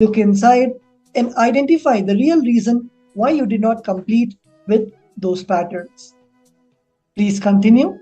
look inside, and identify the real reason why you did not complete with those patterns. Please continue.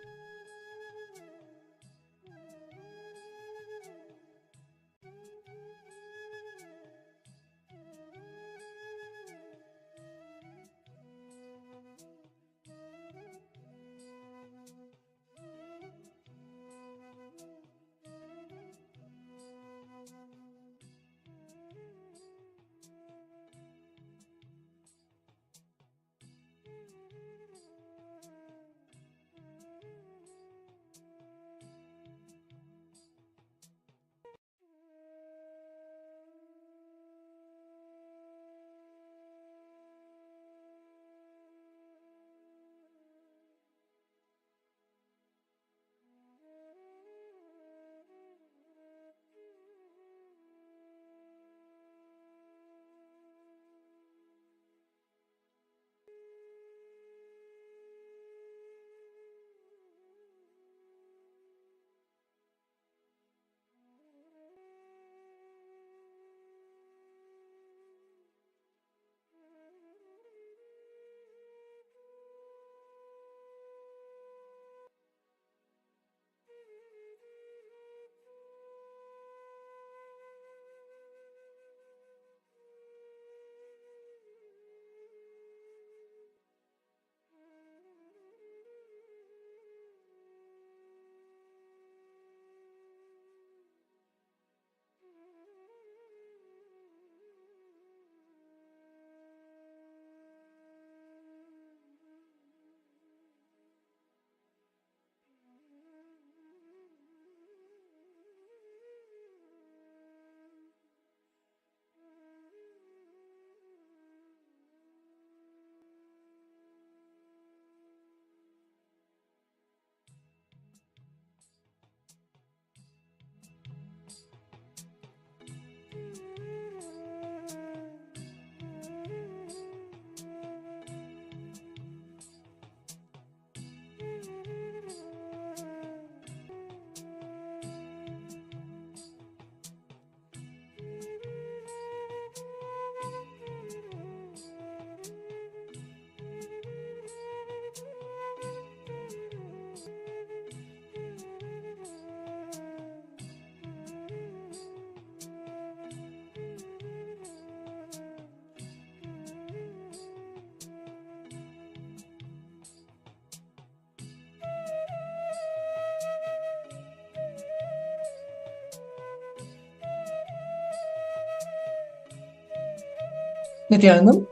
Nithyananda.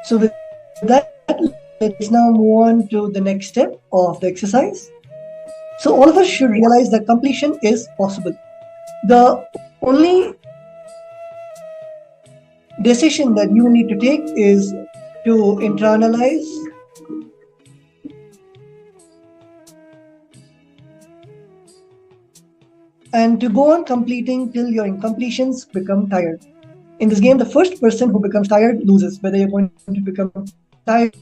So, with that, let's now move on to the next step of the exercise. So, all of us should realize that completion is possible. The only decision that you need to take is to internalize and to go on completing till your incompletions become tired. In this game, the first person who becomes tired loses, whether you're going to become tired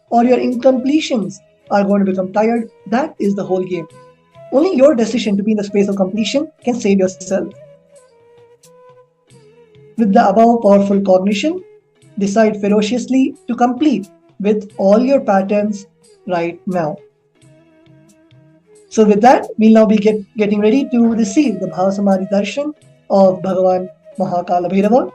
or your incompletions are going to become tired. That is the whole game. Only your decision to be in the space of completion can save yourself. With the above powerful cognition, decide ferociously to complete with all your patterns right now. So, with that, we'll now be getting ready to receive the Bhava Samadhi Darshan of Bhagavan Mahakala Bhairava.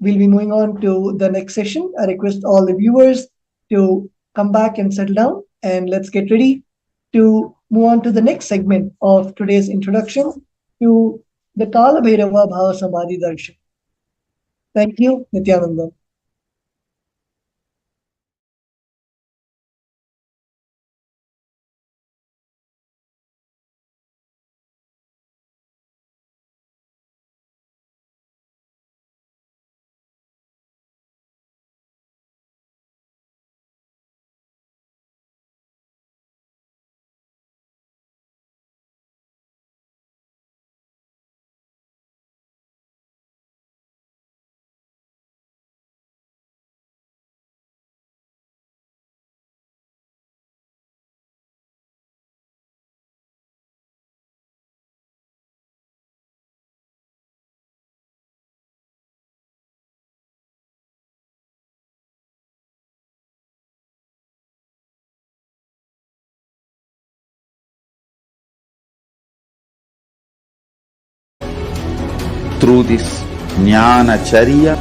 We'll be moving on to the next session. I request all the viewers to come back and settle down, and let's get ready to move on to the next segment of today's introduction to the Kala Bhairava Bhava Samadhi Darshan. Thank you, Nithyananda. Through this Jnana Charya,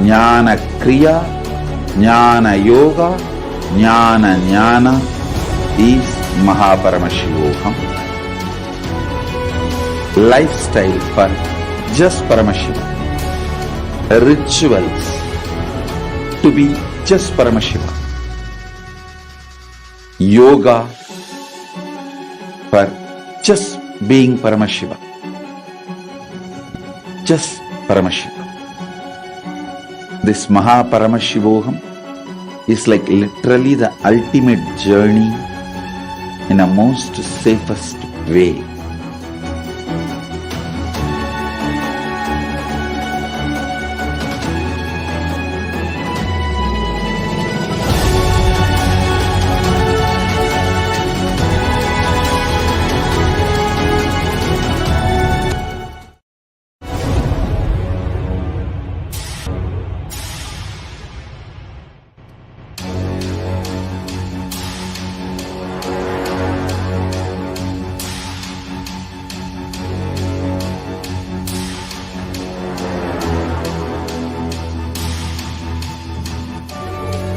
Jnana Kriya, Jnana Yoga, Jnana is Mahaparamashivoham. Lifestyle for just Paramashiva. Rituals to be just Paramashiva. Yoga for just being Paramashiva. Just Paramashiva. This Mahaparamashivoham is like literally the ultimate journey in a most safest way.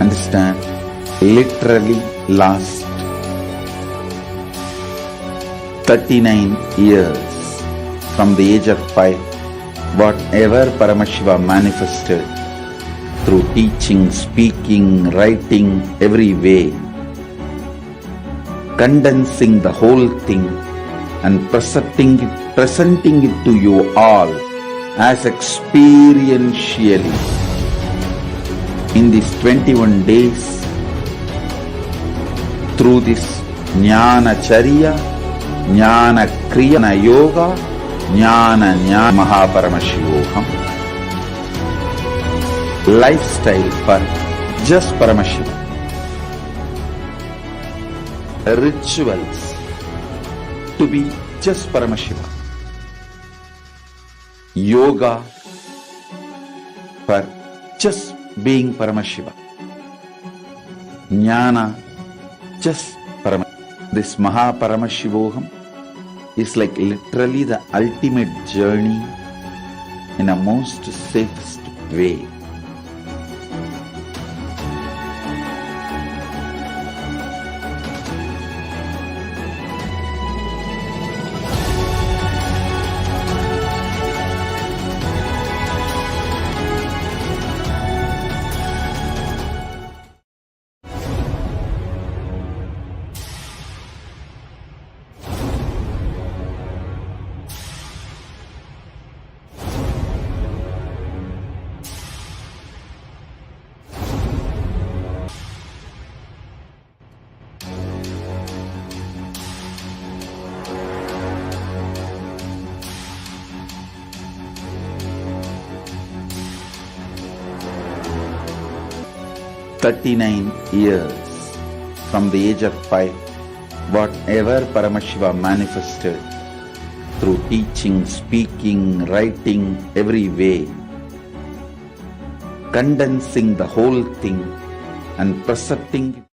Understand, literally last 39 years from the age of 5, whatever Paramashiva manifested through teaching, speaking, writing, every way, condensing the whole thing and presenting it to you all as experientially in these 21 days through this Jnana Charya, Jnana Kriya, Jnana Yoga, Jnana Mahaparamashivoham. Lifestyle for just Paramashiva. Rituals to be just Paramashiva. Yoga for just being Paramashiva. Jnana just Paramashiva. This Mahaparamashivoham is like literally the ultimate journey in a most safest way. "39 years from the age of 5, whatever Paramashiva manifested through teaching, speaking, writing, every way, condensing the whole thing and presenting it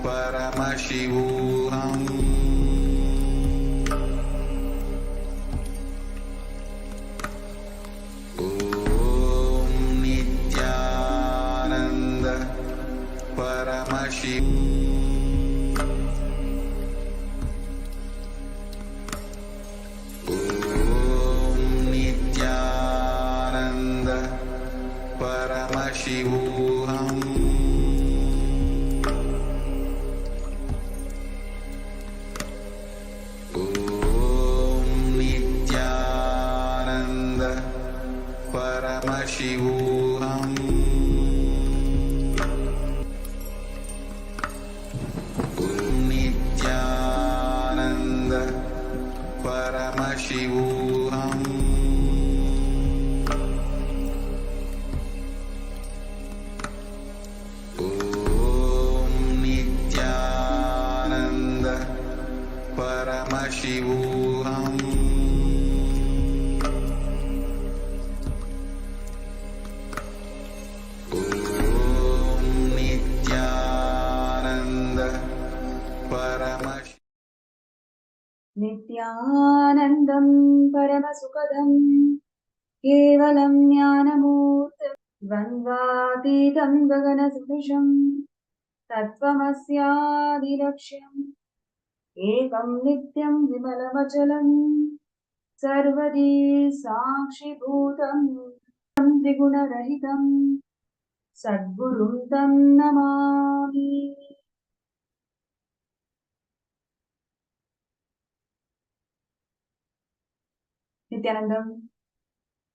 Paramashivam. Om Nithyananda Paramashivam. Paramashivam. Om Nithyananda Paramashivam. Om Nithyananda Paramashivam. नित्यानन्दं परमसुखदं केवलं ज्ञानमूर्तिं द्वन्द्वातीतं गगनसदृशं तत्त्वमस्यादिलक्ष्यम् एकं नित्यं विमलमचलं सर्वदी साक्षिभूतं त्रिगुणरहितं सद्गुरुं तं Namami. Nithyanandam.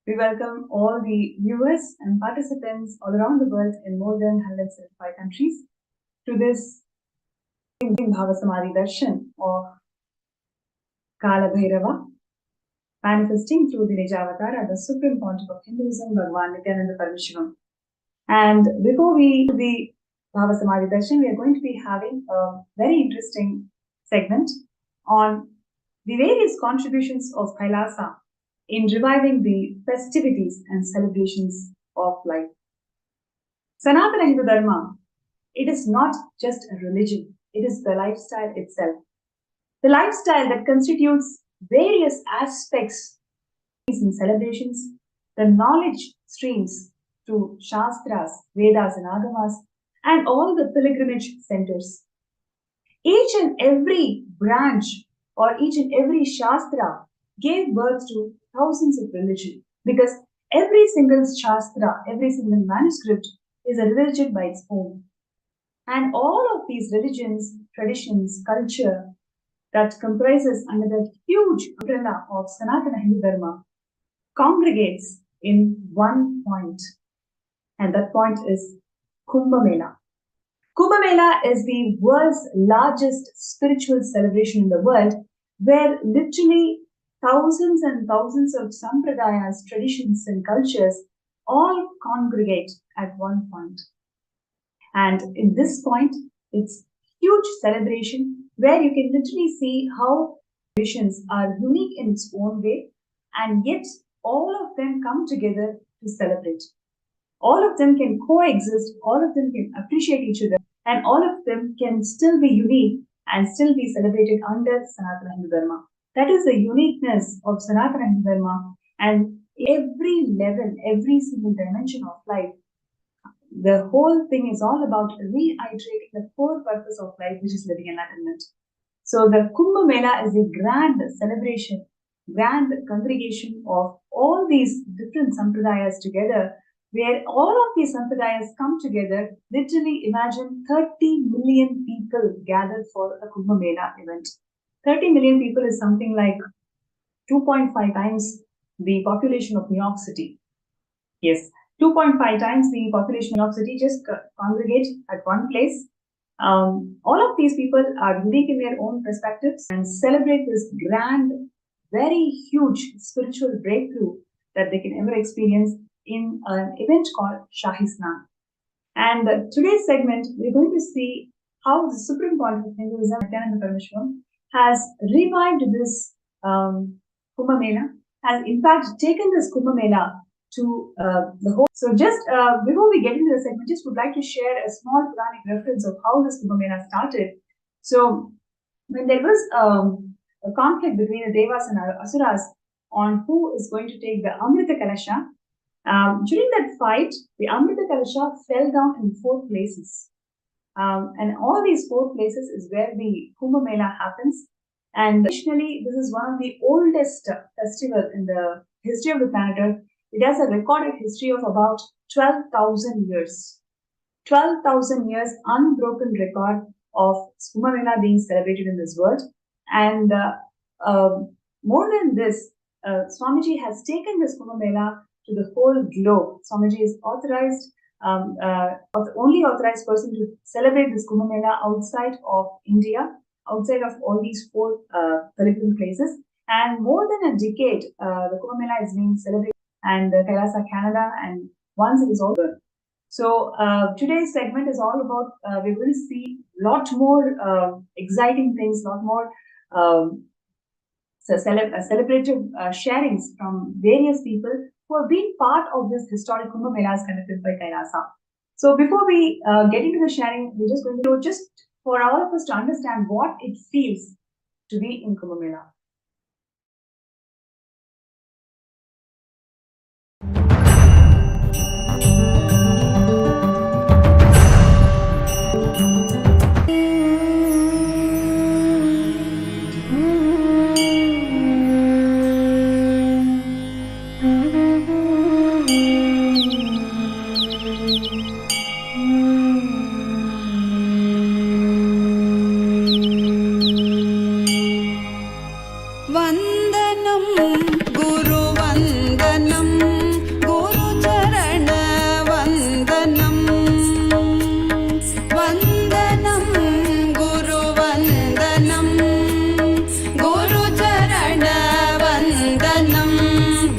We welcome all the viewers and participants all around the world in more than 175 countries to this Bhava Samadhi Darshan of Kala Bhairava, manifesting through the Nijavatara, the supreme pontiff of Hinduism, Bhagavan Nithyananda Paramashivam. And before we do the Bhava Samadhi Darshan, we are going to be having a very interesting segment on the various contributions of Kailasa in reviving the festivities and celebrations of life. Sanatana Hindu Dharma, it is not just a religion, it is the lifestyle itself. The lifestyle that constitutes various aspects and celebrations, the knowledge streams through Shastras, Vedas and Agamas, and all the pilgrimage centers. Each and every branch or each and every Shastra gave birth to thousands of religion, because every single Shastra, every single manuscript is a religion by its own. And all of these religions, traditions, culture that comprises under the huge umbrella of Sanatana Hindu Dharma congregates in one point, and that point is Kumbh Mela. Kumbh Mela is the world's largest spiritual celebration in the world, where literally thousands and thousands of sampradayas, traditions and cultures all congregate at one point. And in this point, it's huge celebration where you can literally see how traditions are unique in its own way, and yet all of them come together to celebrate. All of them can coexist, all of them can appreciate each other, and all of them can still be unique and still be celebrated under Sanatana Hindu Dharma. That is the uniqueness of Sanatana Hindu Dharma, and every level, every single dimension of life, the whole thing is all about reiterating the core purpose of life, which is living enlightenment. So the Kumbh Mela is a grand celebration, grand congregation of all these different sampradayas together, where all of these sampradayas come together. Literally imagine 30 million people gathered for a Kumbh Mela event. 30 million people is something like 2.5 times the population of New York City. Yes, 2.5 times the population of New York City just congregate at one place. All of these people are unique in their own perspectives and celebrate this grand, very huge spiritual breakthrough that they can ever experience in an event called Shahi Snan. And today's segment, we're going to see how the Supreme Pontiff of Hinduism, Nithyananda Paramashivam, has revived this Kumbh Mela, has in fact taken this Kumbh Mela to the whole. So just before we get into the segment, just would like to share a small Puranic reference of how this Kumbh Mela started. So when there was a conflict between the Devas and Asuras on who is going to take the Amrita Kalasha, during that fight, the Amrita Kalasha fell down in 4 places. And all these 4 places is where the Kumbh Mela happens. And additionally, this is one of the oldest festivals in the history of the planet Earth. It has a recorded history of about 12,000 years. 12,000 years unbroken record of Kumbh Mela being celebrated in this world. And more than this, Swamiji has taken this Kumbh Mela to the whole globe. Swamiji is authorized, the only authorized person to celebrate this Kumbh Mela outside of India, outside of all these 4 pilgrim places. And more than a decade, the Kumbh Mela is being celebrated and Kailasa, Canada, and once it is over. So today's segment is all about, we're going to see a lot more exciting things, a lot more celebrative sharings from various people who have been part of this historic Kumbh Melas conducted by Kailasa. So before we get into the sharing, we're just going to just for all of us to understand what it feels to be in Kumbh Mela.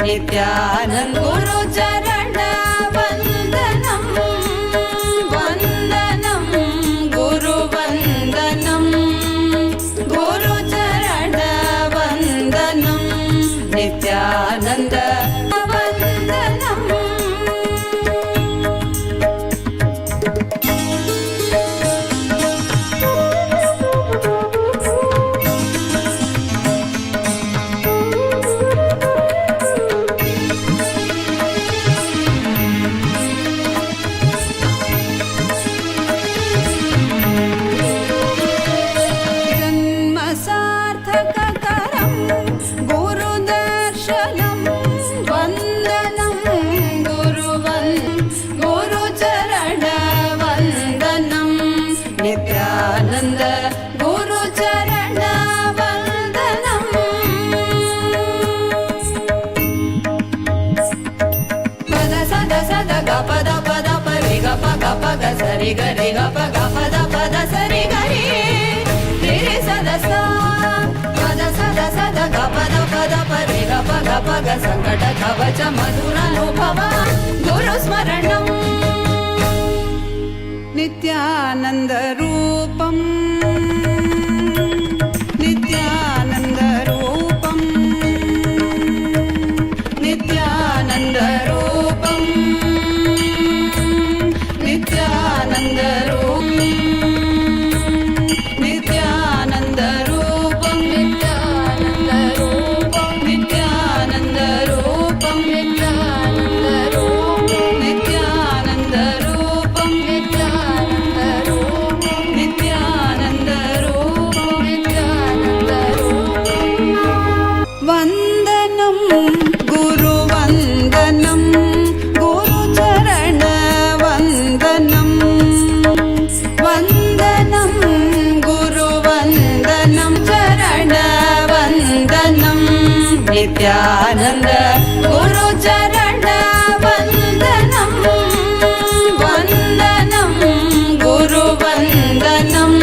Nithyananda Guru Charana Vandanam Vandanam Guru Vandanam Guru Charana Vandanam Nithyananda Vandanam Nithyananda Guru Charana Vandanam Pada sada sada ga pada pada pari ga pa ga sari ga re ga pa ga pada sari ga re re sada sa pada sada sada ga pada pari ga pa ga sankata kavacha madhura anubhava Guru Smaranam Nithyananda Rupam Nithyananda Rupam Nithyananda Rupam Nithyananda Rupam Nithyananda Rupam Nithyananda Rupam Nithyananda Rupam Nithyananda Rupam Nithyananda Rupam Vandanam Guru Vandanam Guru Charana Vandanam Vandanam Guru Vandanam Charana Vandanam Nithyananda Guru Charana Vandanam Vandanam Guru Vandanam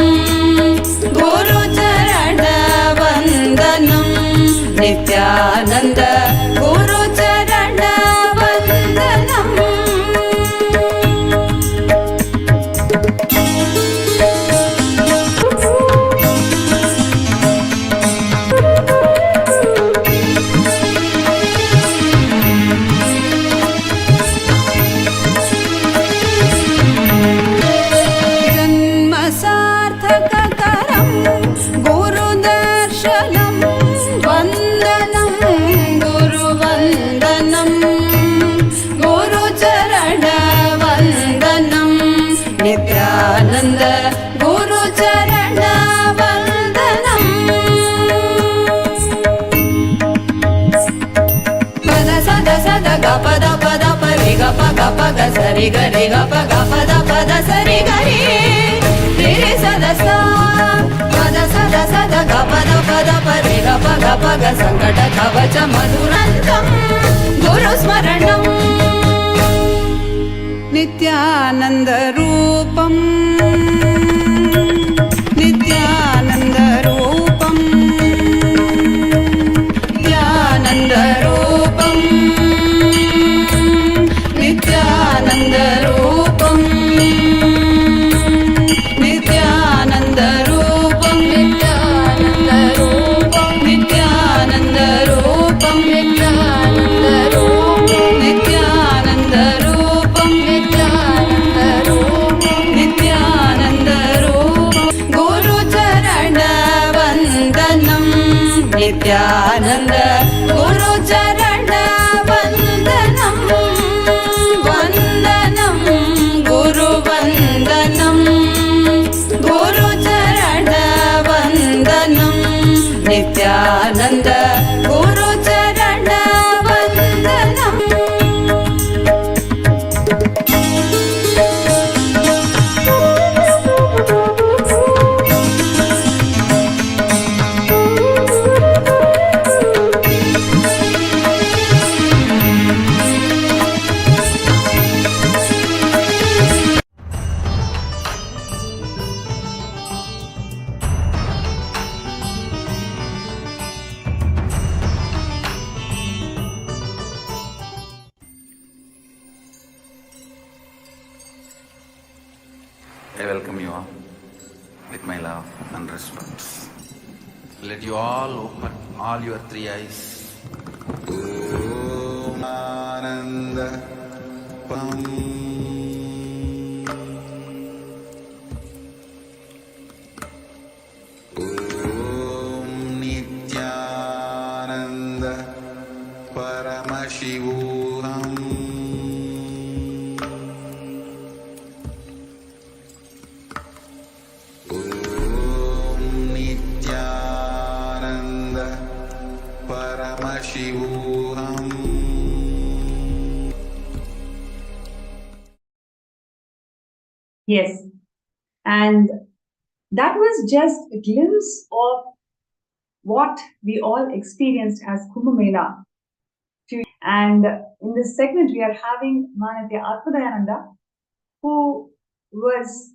Guru Charana Vandanam Nithyananda Guru Charana Vandanam Janmasarthakakaram Guru Darshanam Vandanam Guru Vandanam Guru Charana Vandanam Nithyananda Guru Charana Vandanam Pada sada sada ga pada pari ga pa sari ga re ga pa ga pada sari ga re re sada sa pada sada sada ga pada pari ga pa sankata kavacha madhurantam Guru Smaranam Nithyananda Rupam Nithyananda Rupam Nityanand Gurucharan वन्दनं वन्दनं गुरुवन्दनं Gurucharan वन्दनं Nityanand Gurucharan वन्दनम् I welcome you all with my love and respect. Let you all open all your three eyes. Om Ananda Pam. Om Nithyananda Paramashivam. Nithyananda Paramashivam. Yes, and that was just a glimpse of what we all experienced as Kumbh Mela. And in this segment, we are having Manatya Atmadayananda, who was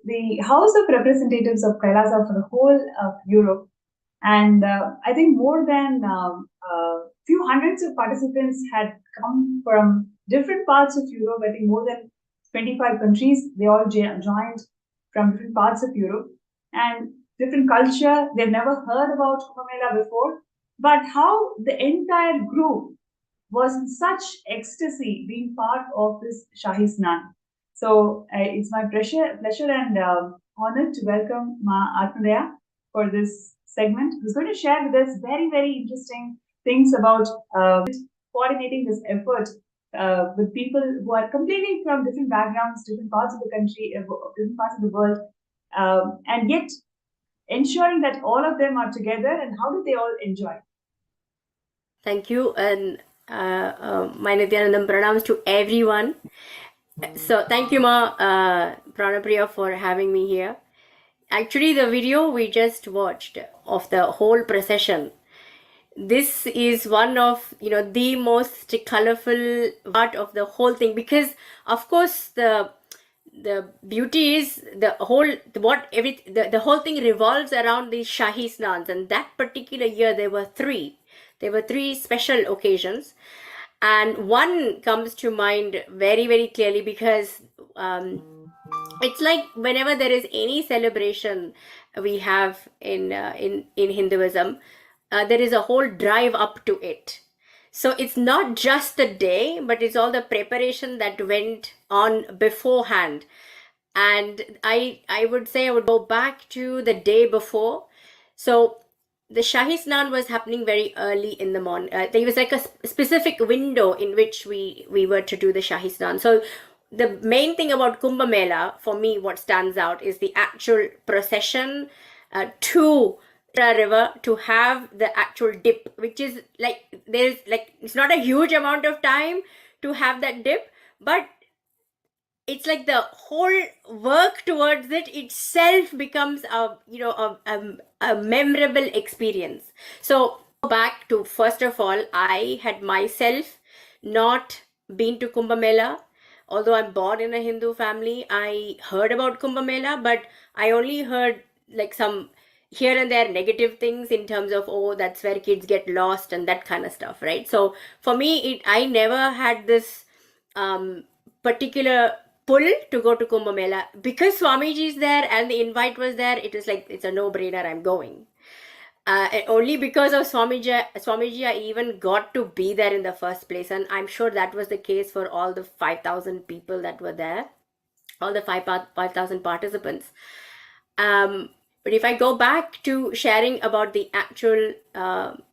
the House of Representatives of Kailasa for the whole of Europe. And I think more than a few hundreds of participants had come from different parts of Europe. I think more than 25 countries. They all joined from different parts of Europe and different culture. They've never heard about Kumbh Mela before. But how the entire group was in such ecstasy being part of this Shahi Snan. So it's my pleasure and honor to welcome Ma Atmadaya for this segment, who's going to share with us very, very interesting things about coordinating this effort with people who are completely from different backgrounds, different parts of the country, different parts of the world, and yet ensuring that all of them are together, and how do they all enjoy? Thank you, and my Nithyanandam pranams to everyone. So thank you, Ma Pranapriya, for having me here. Actually, the video we just watched of the whole procession, this is one of the most colorful part of the whole thing, because of course the beauty is the whole thing revolves around these Shahi Snans, and that particular year there were three special occasions, and one comes to mind very, very clearly, because it's like whenever there is any celebration we have in Hinduism, there is a whole drive up to it. So it's not just the day, but it's all the preparation that went on beforehand. And I would say I would go back to the day before. So the Shahi Snan was happening very early in the morning. There was like a specific window in which we were to do the Shahi Snan. So the main thing about Kumbh Mela, for me, what stands out is the actual procession to river to have the actual dip, which is like, there's like, it's not a huge amount of time to have that dip, but it's like the whole work towards it itself becomes a memorable experience. So back to, first of all, I had myself not been to Kumbh Mela. Although I'm born in a Hindu family, I heard about Kumbh Mela, but I only heard like some here and there negative things in terms of, oh, that's where kids get lost and that kind of stuff, right? So for me, I never had this particular pull to go to Kumbh Mela. Because Swamiji is there and the invite was there, it was like, it's a no-brainer, I'm going. And only because of Swamiji, I even got to be there in the first place. And I'm sure that was the case for all the 5,000 people that were there, all the 5,000 participants. But if I go back to sharing about the actual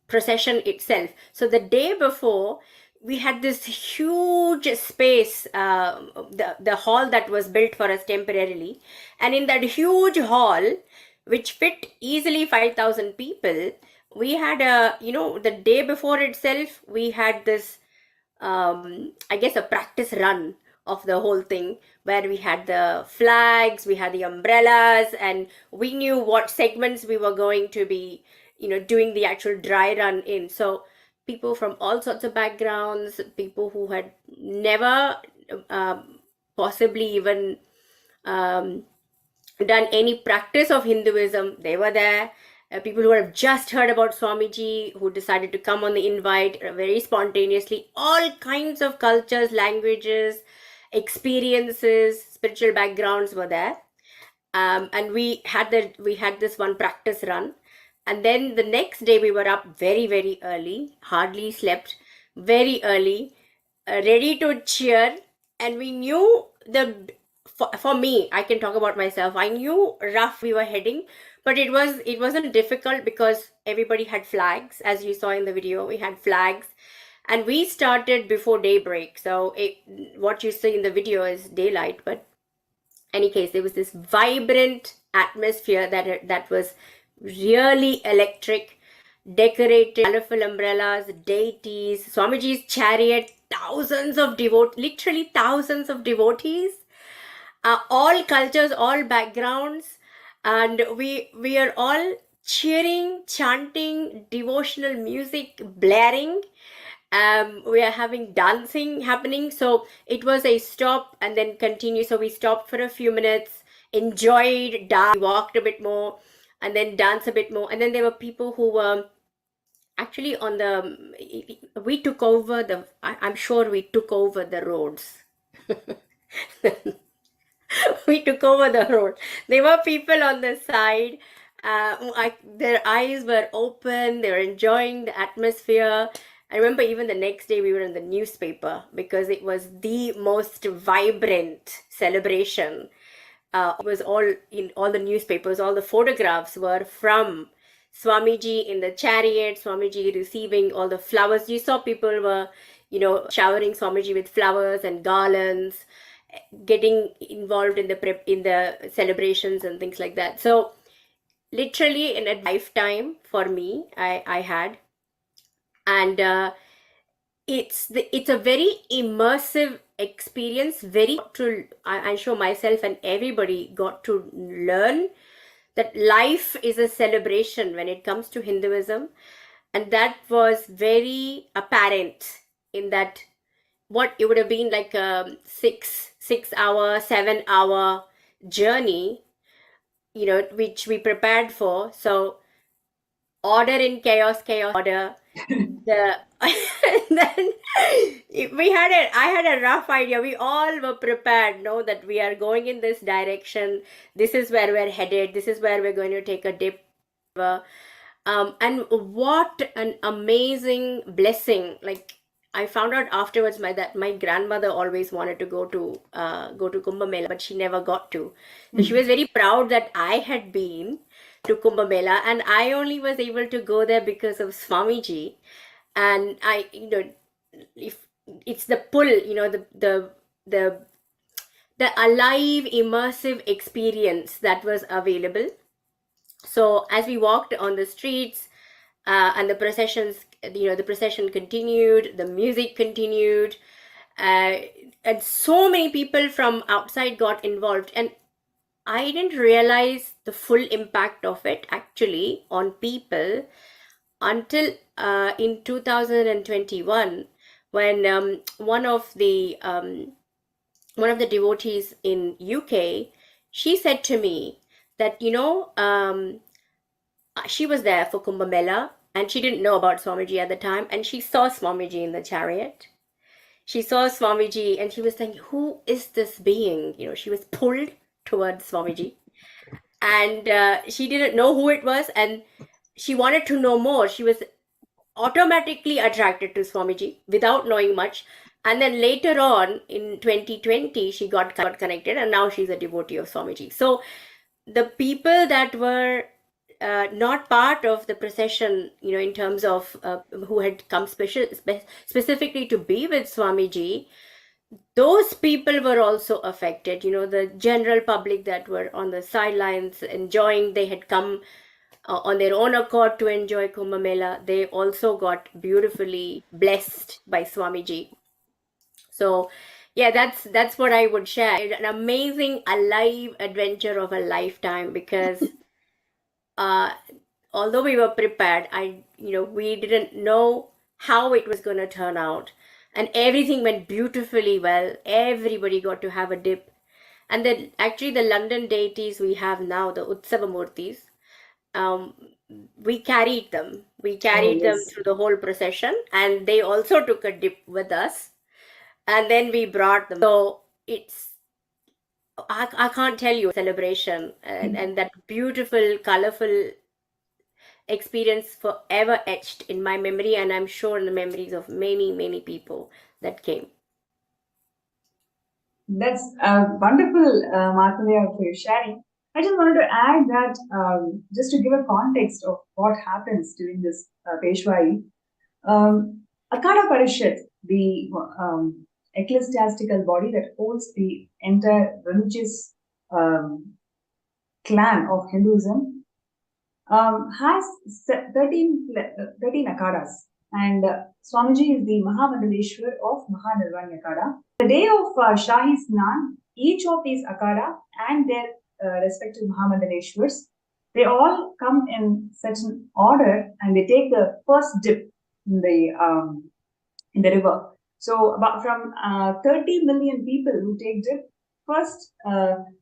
procession itself, so the day before, we had this huge space, the hall that was built for us temporarily. And in that huge hall, which fit easily 5,000 people, we had the day before itself, we had this, I guess, a practice run of the whole thing, where we had the flags, we had the umbrellas, and we knew what segments we were going to be, doing the actual dry run in. So people from all sorts of backgrounds, people who had never possibly even done any practice of Hinduism, they were there. People who have just heard about Swamiji, who decided to come on the invite very spontaneously. All kinds of cultures, languages, experiences, spiritual backgrounds were there. And we had this one practice run. And then the next day we were up very, very early, hardly slept, very early, ready to cheer. And we knew for me, I can talk about myself, I knew rough we were heading, but it wasn't difficult because everybody had flags. As you saw in the video, we had flags, and we started before daybreak. So what you see in the video is daylight, but any case, there was this vibrant atmosphere that was really electric, decorated, colorful umbrellas, deities, Swamiji's chariot, literally thousands of devotees, all cultures, all backgrounds, and we are all cheering, chanting, devotional music blaring. We are having dancing happening. So it was a stop and then continue. So we stopped for a few minutes, enjoyed, walked a bit more, and then danced a bit more. And then there were people who were actually we took over I'm sure we took over the roads. We took over the road. There were people on the side. Their eyes were open. They were enjoying the atmosphere. I remember even the next day we were in the newspaper because it was the most vibrant celebration. It was all in all the newspapers. All the photographs were from Swamiji in the chariot, Swamiji receiving all the flowers. You saw people were, showering Swamiji with flowers and garlands, getting involved in the celebrations and things like that. So literally in a lifetime for me, I had. And it's a very immersive experience. I'm sure myself and everybody got to learn that life is a celebration when it comes to Hinduism. And that was very apparent in that what it would have been like a 6-hour, 7-hour journey, which we prepared for. So order in chaos, order. Then I had a rough idea. We all were prepared, that we are going in this direction. This is where we're headed. This is where we're going to take a dip. And what an amazing blessing. Like, I found out afterwards that my grandmother always wanted to go to Kumbh Mela, but she never got to. So she was very proud that I had been to Kumbh Mela, and I only was able to go there because of Swamiji. And if it's the pull, the alive, immersive experience that was available. So as we walked on the streets, and the procession continued, the music continued, and so many people from outside got involved. And I didn't realize the full impact of it actually on people until in 2021, when one of the devotees in UK, she said to me that she was there for Kumbh Mela and she didn't know about Swamiji at the time, and she saw Swamiji in the chariot. She saw Swamiji and she was thinking, who is this being? She was pulled towards Swamiji, and she didn't know who it was, and she wanted to know more. She was automatically attracted to Swamiji without knowing much. And then later on in 2020, she got connected, and now she's a devotee of Swamiji. So the people that were not part of the procession, in terms of who had come specifically to be with Swamiji, those people were also affected. The general public that were on the sidelines enjoying, they had come on their own accord to enjoy Kumbh Mela. They also got beautifully blessed by Swamiji. So yeah, that's what I would share. An amazing, alive adventure of a lifetime, because although we were prepared, we didn't know how it was going to turn out, and everything went beautifully well. Everybody got to have a dip. And then actually the London deities we have now, the Utsava Murthis, we carried them. We carried them yes. through the whole procession, and they also took a dip with us. And then we brought them. So I can't tell you, celebration and that beautiful, colorful experience forever etched in my memory, and I'm sure in the memories of many, many people that came. That's wonderful, Martha, for your sharing. I just wanted to add that just to give a context of what happens during this Peshwai, Akada Parishad, the ecclesiastical body that holds the entire religious clan of Hinduism, has 13 akadas. And Swamiji is the Mahamadaleshwar of Mahanirvani Akada. The day of Shahi Snan, each of these akada and their respective Mahamadaleshwars, they all come in such an order, and they take the first dip in the river. So about from 30 million people who take dip, first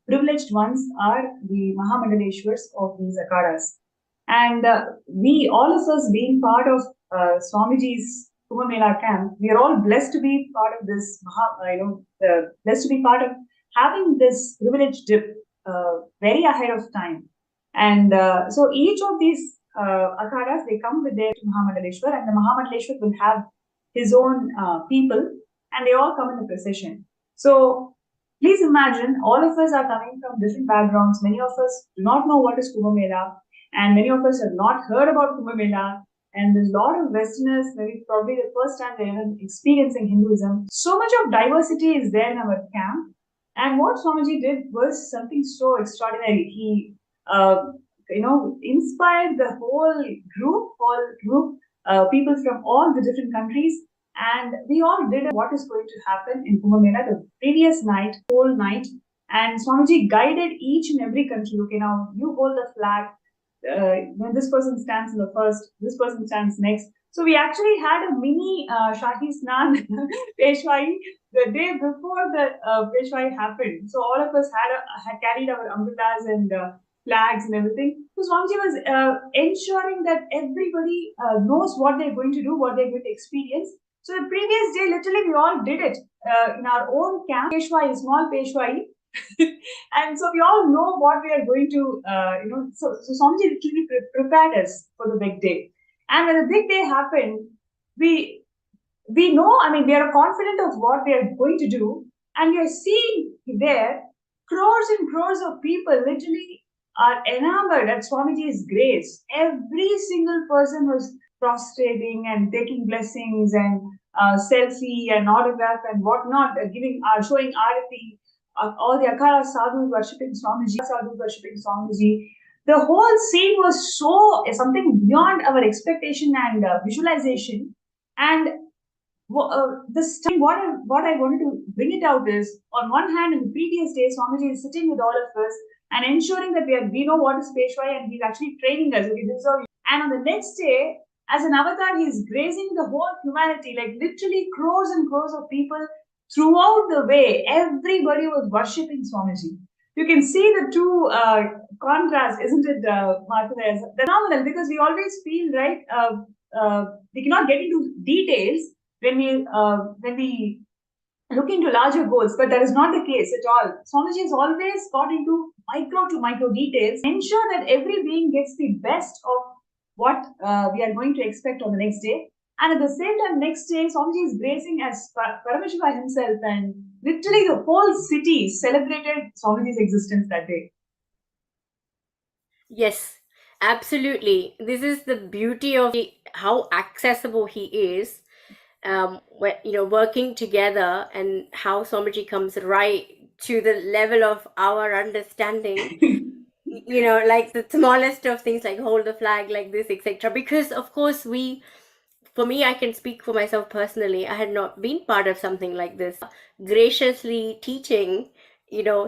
privileged ones are the Mahamadaleshwars of these akadas. And we, all of us being part of Swamiji's Kumbh Mela camp, we are all blessed to be part of this, blessed to be part of having this privileged dip very ahead of time. And so each of these akadas, they come with their Mahamadaleshwar, and the Mahamadaleshwar will have his own people, and they all come in the procession. So please imagine, all of us are coming from different backgrounds. Many of us do not know what is Kumbh Mela, and many of us have not heard about Kumbh Mela. And there's a lot of Westerners, maybe probably the first time they're even experiencing Hinduism. So much of diversity is there in our camp. And what Swamiji did was something so extraordinary. He, inspired the whole group, people from all the different countries. And we all did what is going to happen in Kumbh Mela the previous night, whole night. And Swamiji guided each and every country. Okay, now you hold the flag. When this person stands in the first, this person stands next. So we actually had a mini Shahi Snan Peshwai the day before the Peshwai happened. So all of us had carried our umbrellas and flags and everything. So Swamiji was ensuring that everybody knows what they're going to do, what they're going to experience. So the previous day, literally, we all did it in our own camp. Peshwai, small Peshwai. And so we all know what we are going to, so Swamiji literally prepared us for the big day. And when the big day happened, we know, we are confident of what we are going to do, and we are seeing there crores and crores of people literally are enamored at Swamiji's grace. Every single person was prostrating and taking blessings and selfie and autograph and whatnot, showing arati. All the Akara sadhus worshipping Swamiji. The whole scene was something beyond our expectation and visualization. And this time, what I wanted to bring it out is, on one hand, in the previous day, Swamiji is sitting with all of us and ensuring that we know what is Peshwai, and he's actually training us. Okay, this is how. And on the next day, as an avatar, he's grazing the whole humanity, like literally crores and crores of people. Throughout the way, everybody was worshipping Swamiji. You can see the two contrasts, isn't it, Martha? They're phenomenal, because we always feel, right, we cannot get into details when we look into larger goals, but that is not the case at all. Swamiji has always got into micro to micro details, ensure that every being gets the best of what we are going to expect on the next day. And at the same time, next day, Swamiji is gracing as Paramashiva himself, and literally the whole city celebrated Swamiji's existence that day. Yes, absolutely. This is the beauty of how accessible he is. Working together, and how Swamiji comes right to the level of our understanding. Like the smallest of things, like hold the flag like this, etc. Because of course, for me, I can speak for myself personally. I had not been part of something like this. Graciously teaching,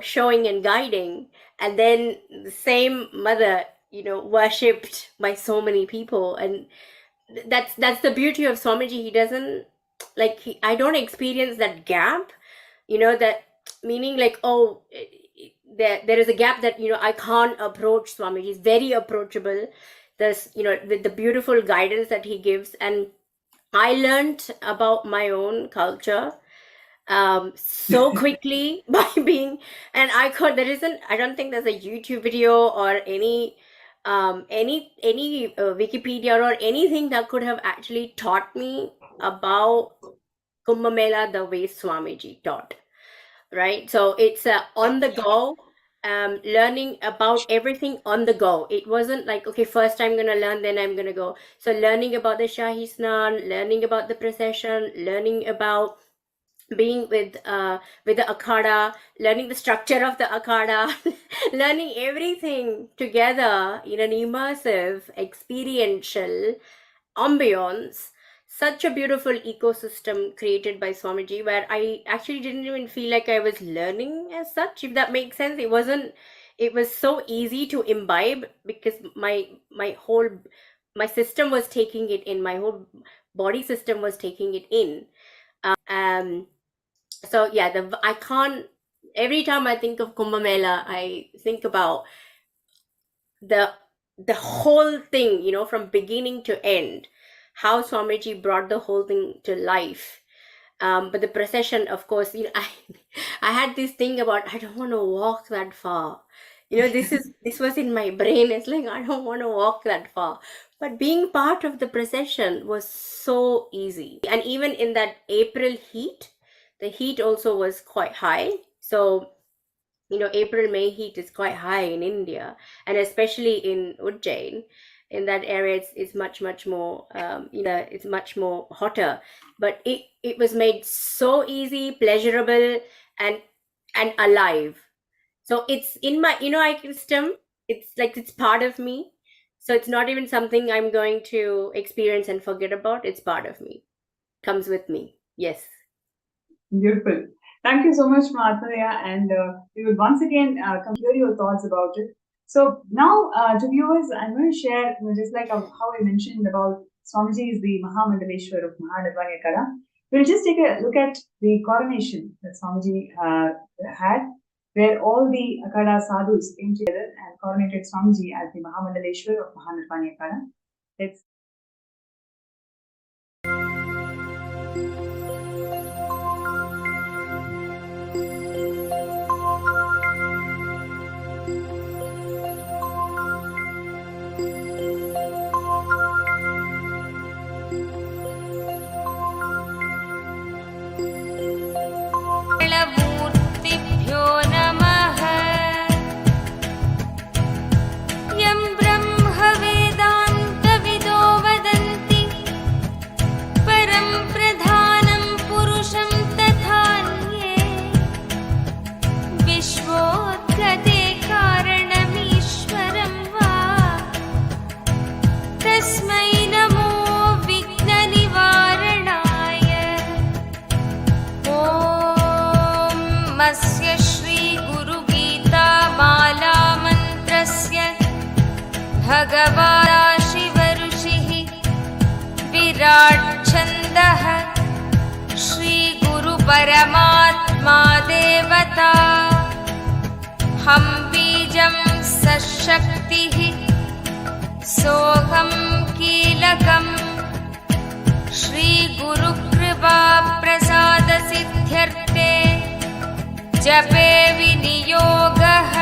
showing and guiding, and then the same mother, worshipped by so many people, and that's the beauty of Swamiji. He doesn't I don't experience that gap, that meaning like, oh, there is a gap that I can't approach Swamiji. He's very approachable. There's the beautiful guidance that he gives, and I learned about my own culture so quickly by being, and I don't think there's a YouTube video or any Wikipedia or anything that could have actually taught me about Kumbh Mela the way Swamiji taught, right? So it's on the go, learning about everything on the go. It wasn't like, okay, first I'm going to learn, then I'm going to go. So learning about the Shahi Snan, learning about the procession, learning about being with the Akhada, learning the structure of the Akhada, learning everything together in an immersive, experiential ambience. Such a beautiful ecosystem created by Swamiji, where I actually didn't even feel like I was learning as such, if that makes sense. It was so easy to imbibe, because my system was taking it in, my whole body system was taking it in. So yeah, I can't, every time I think of Kumbh Mela, I think about the whole thing, from beginning to end, how Swamiji brought the whole thing to life. But the procession, of course, I had this thing about, I don't want to walk that far. This was in my brain. It's like, I don't want to walk that far. But being part of the procession was so easy. And even in that April heat, the heat also was quite high. So, April, May heat is quite high in India, and especially in Ujjain. In that area, it's much more, it's much more hotter. But it was made so easy, pleasurable, and alive. So it's in my, system. It's like it's part of me. So it's not even something I'm going to experience and forget about. It's part of me. Comes with me. Yes. Beautiful. Thank you so much, Mahasadashiva, and we will once again come hear your thoughts about it. So now, to viewers, I'm going to share, just like how I mentioned about Swamiji is the Mahamandaleshwar of Mahanadvani Akada. We'll just take a look at the coronation that Swamiji had, where all the Akada sadhus came together and coronated Swamiji as the Mahamandaleshwar of Mahanadvani Akada. Let's मूर्तिभ्यो नमः। यं ब्रह्म वेदान्तविदो वदन्ति परं प्रधानं पुरुषं तथान्ये विश्वोत्पत्ते कारणमीश्वरं वा तस्मै नमो विघ्ननिवारणाय। मस्य श्रीगुरुगीतामालामन्त्रस्य भगवानाशिवऋषिः विराट्छन्दः श्रीगुरुपरमात्मा देवता हं बीजं सशक्तिः सोऽहं कीलकम् श्रीगुरुकृपा प्रसादसिद्ध्यर्थे जपे विनियोगः।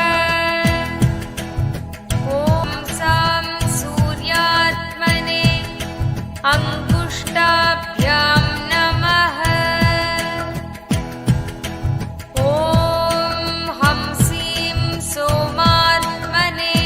ॐ सां सूर्यात्मने अङ्गुष्ठाभ्यां नमः। ॐ हंसीं सोमात्मने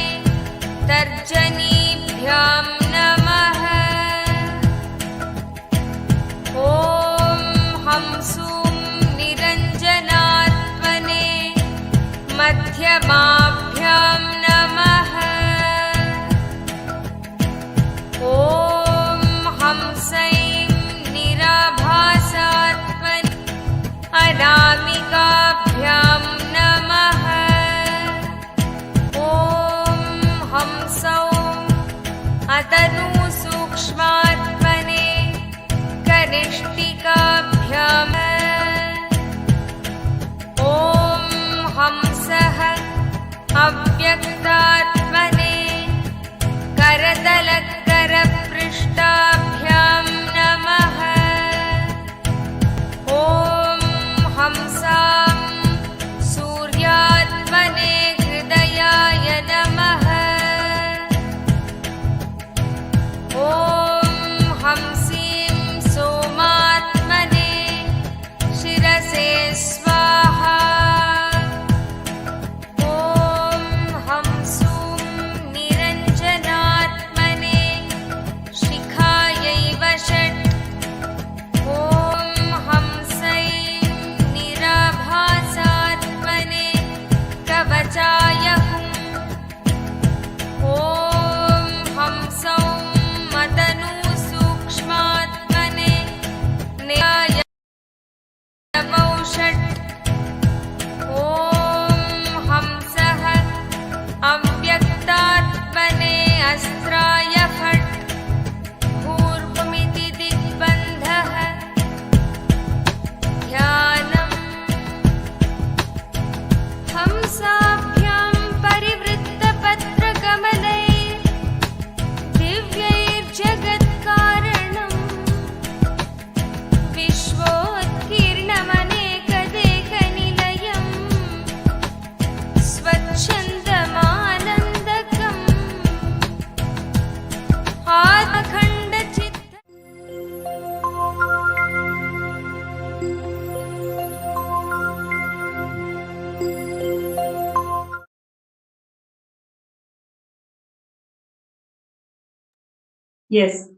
Yes.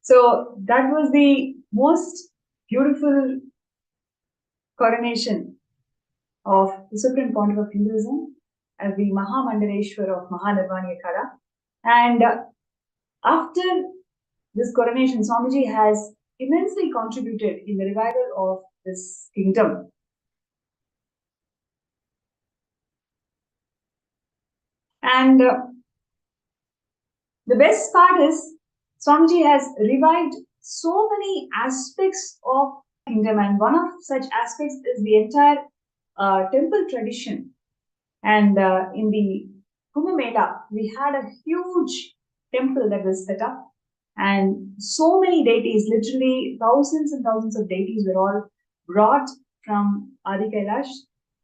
So that was the most beautiful coronation of the Supreme Pontiff of Hinduism as the Mahamandareshwar of Mahanirvani Akhada. And after this coronation, Swamiji has immensely contributed in the revival of this kingdom. And the best part is Swamiji has revived so many aspects of the kingdom, and one of such aspects is the entire temple tradition. And in the Kumbh Mela, we had a huge temple that was set up, and so many deities, literally thousands and thousands of deities, were all brought from Adi Kailash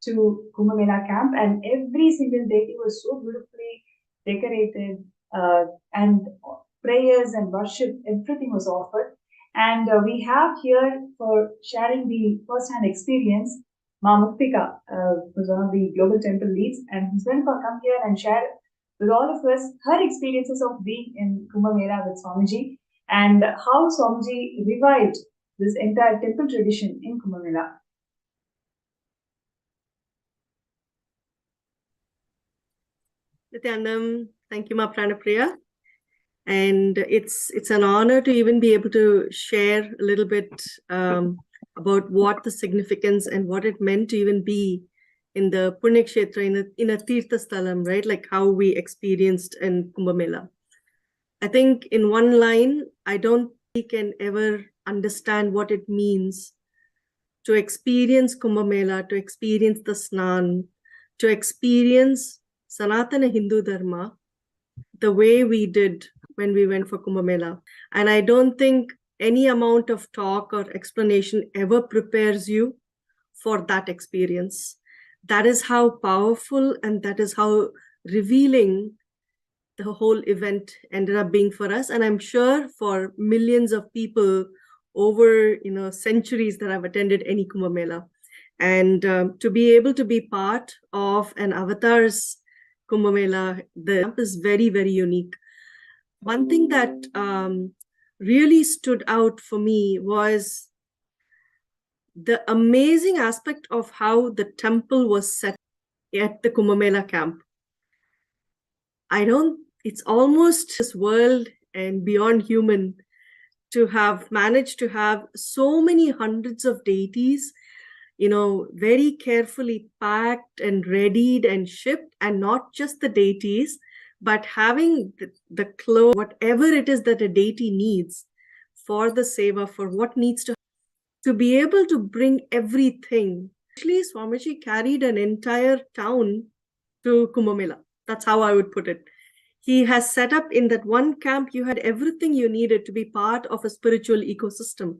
to Kumbh Mela camp, and every single deity was so beautifully decorated, and prayers and worship, everything was offered. And we have here for sharing the first-hand experience, Ma Muktika, who's one of the global temple leads, and who's going to come here and share with all of us her experiences of being in Kumbh Mela with Swamiji and how Swamiji revived this entire temple tradition in Kumbh Mela. Nithyananda, thank you, Ma Pranapriya. And it's an honor to even be able to share a little bit about what the significance and what it meant to even be in the Punya Kshetra, in a Tirtha Sthalam, right? Like how we experienced in Kumbh Mela. I think in one line, I don't think we can ever understand what it means to experience Kumbh Mela, to experience the Snan, to experience Sanatana Hindu Dharma the way we did when we went for Kumbh Mela. And I don't think any amount of talk or explanation ever prepares you for that experience. That is how powerful and that is how revealing the whole event ended up being for us. And I'm sure for millions of people over centuries that have attended any Kumbh Mela. And to be able to be part of an avatar's Kumbh Mela, the camp is very, very unique. One thing that really stood out for me was the amazing aspect of how the temple was set at the Kumbh Mela camp. It's almost this world and beyond human to have managed to have so many hundreds of deities, very carefully packed and readied and shipped, and not just the deities, but having the clothes, whatever it is that a deity needs for the seva, for what needs to be able to bring everything. Actually, Swamiji carried an entire town to Kumbh Mela. That's how I would put it. He has set up in that one camp, you had everything you needed to be part of a spiritual ecosystem.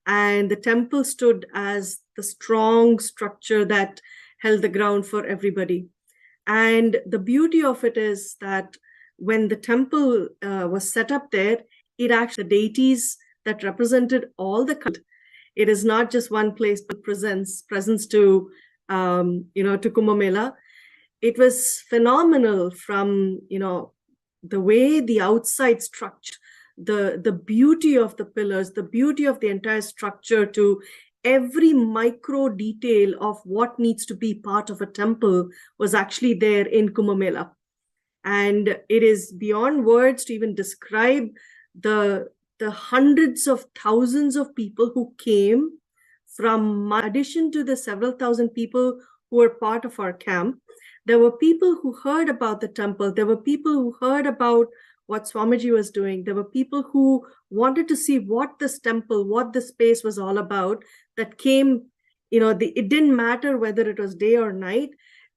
And the temple stood as the strong structure that held the ground for everybody. And the beauty of it is that when the temple was set up there, it actually, the deities that represented all the country. It is not just one place, but presence to Kumbh Mela. It was phenomenal from, the way the outside structure, the beauty of the pillars, the beauty of the entire structure, to every micro detail of what needs to be part of a temple was actually there in Kumbh Mela. And it is beyond words to even describe the hundreds of thousands of people who came from, in addition to the several thousand people who were part of our camp. There were people who heard about the temple. There were people who heard about what Swamiji was doing. There were people who wanted to see what this temple, what this space was all about, that came, it didn't matter whether it was day or night.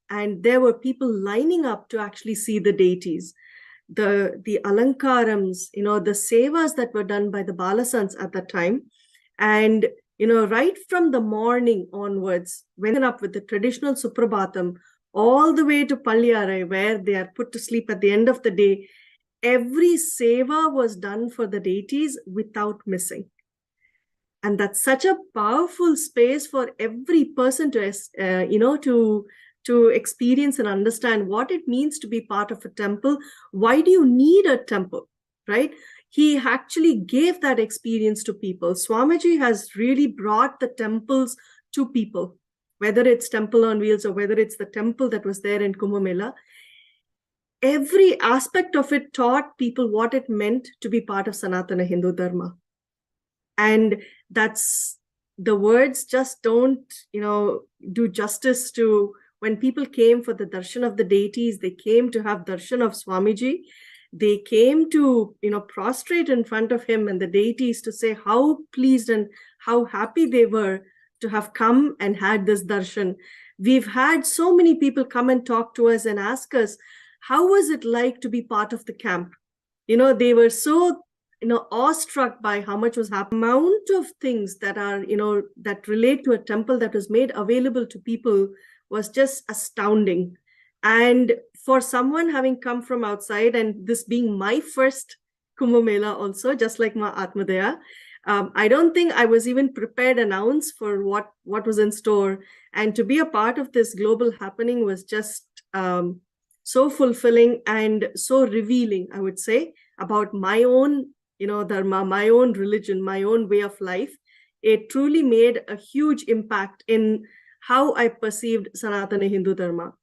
And there were people lining up to actually see the deities. The alankarams, the sevas that were done by the balasants at that time. And, right from the morning onwards, went up with the traditional Suprabhatam, all the way to Palyarai, where they are put to sleep at the end of the day. Every seva was done for the deities without missing. And that's such a powerful space for every person to experience and understand what it means to be part of a temple. Why do you need a temple, right? he actually gave that experience to people. Swamiji has really brought the temples to people, whether it's Temple on Wheels or whether it's the temple that was there in Kumbh Mela. Every aspect of it taught people what it meant to be part of Sanatana Hindu Dharma. And that's, the words just don't, do justice to when people came for the darshan of the deities. They came to have darshan of Swamiji. They came to, prostrate in front of him and the deities to say how pleased and how happy they were to have come and had this darshan. We've had so many people come and talk to us and ask us, how was it like to be part of the camp? They were so, awestruck by how much was happening. The amount of things that are, that relate to a temple that was made available to people was just astounding. And for someone having come from outside, and this being my first Kumbh Mela also, just like Ma Atmadaya, I don't think I was even prepared an ounce for what was in store. And to be a part of this global happening was just so fulfilling and so revealing, I would say, about my own, dharma, my own religion, my own way of life. It truly made a huge impact in how I perceived Sanatana Hindu Dharma.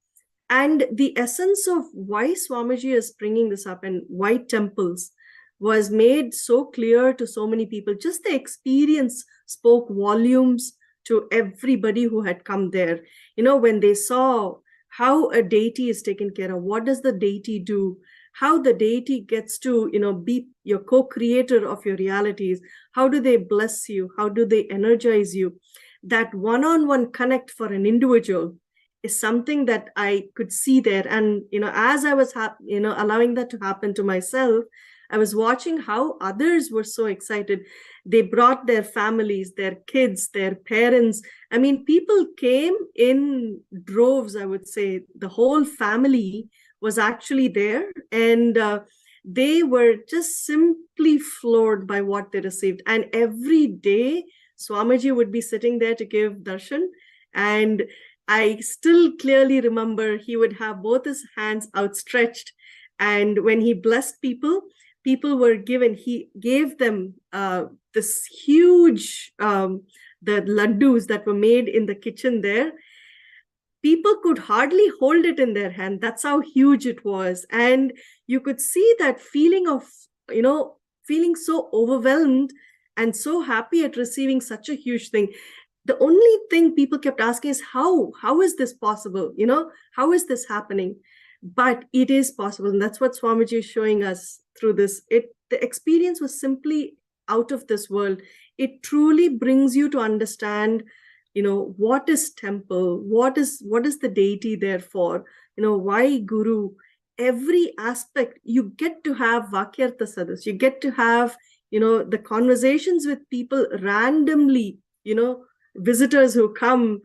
And the essence of why Swamiji is bringing this up and why temples was made so clear to so many people. Just the experience spoke volumes to everybody who had come there. When they saw how a deity is taken care of, what does the deity do, how the deity gets to, be your co-creator of your realities, how do they bless you, how do they energize you, that one-on-one connect for an individual is something that I could see there. And, as I was, allowing that to happen to myself, I was watching how others were so excited. They brought their families, their kids, their parents. I mean, people came in droves, I would say. The whole family was actually there. And they were just simply floored by what they received. And every day, Swamiji would be sitting there to give darshan. And I still clearly remember he would have both his hands outstretched. And when he blessed people, people were given, he gave them this huge, the laddus that were made in the kitchen there. People could hardly hold it in their hand. That's how huge it was. And you could see that feeling of, feeling so overwhelmed and so happy at receiving such a huge thing. The only thing people kept asking is how is this possible? How is this happening? But it is possible. And that's what Swamiji is showing us through this. The experience was simply out of this world. It truly brings you to understand, what is temple? What is the deity there for? Why guru? Every aspect, you get to have Vakyartha Sadhus. You get to have, the conversations with people randomly, visitors who come,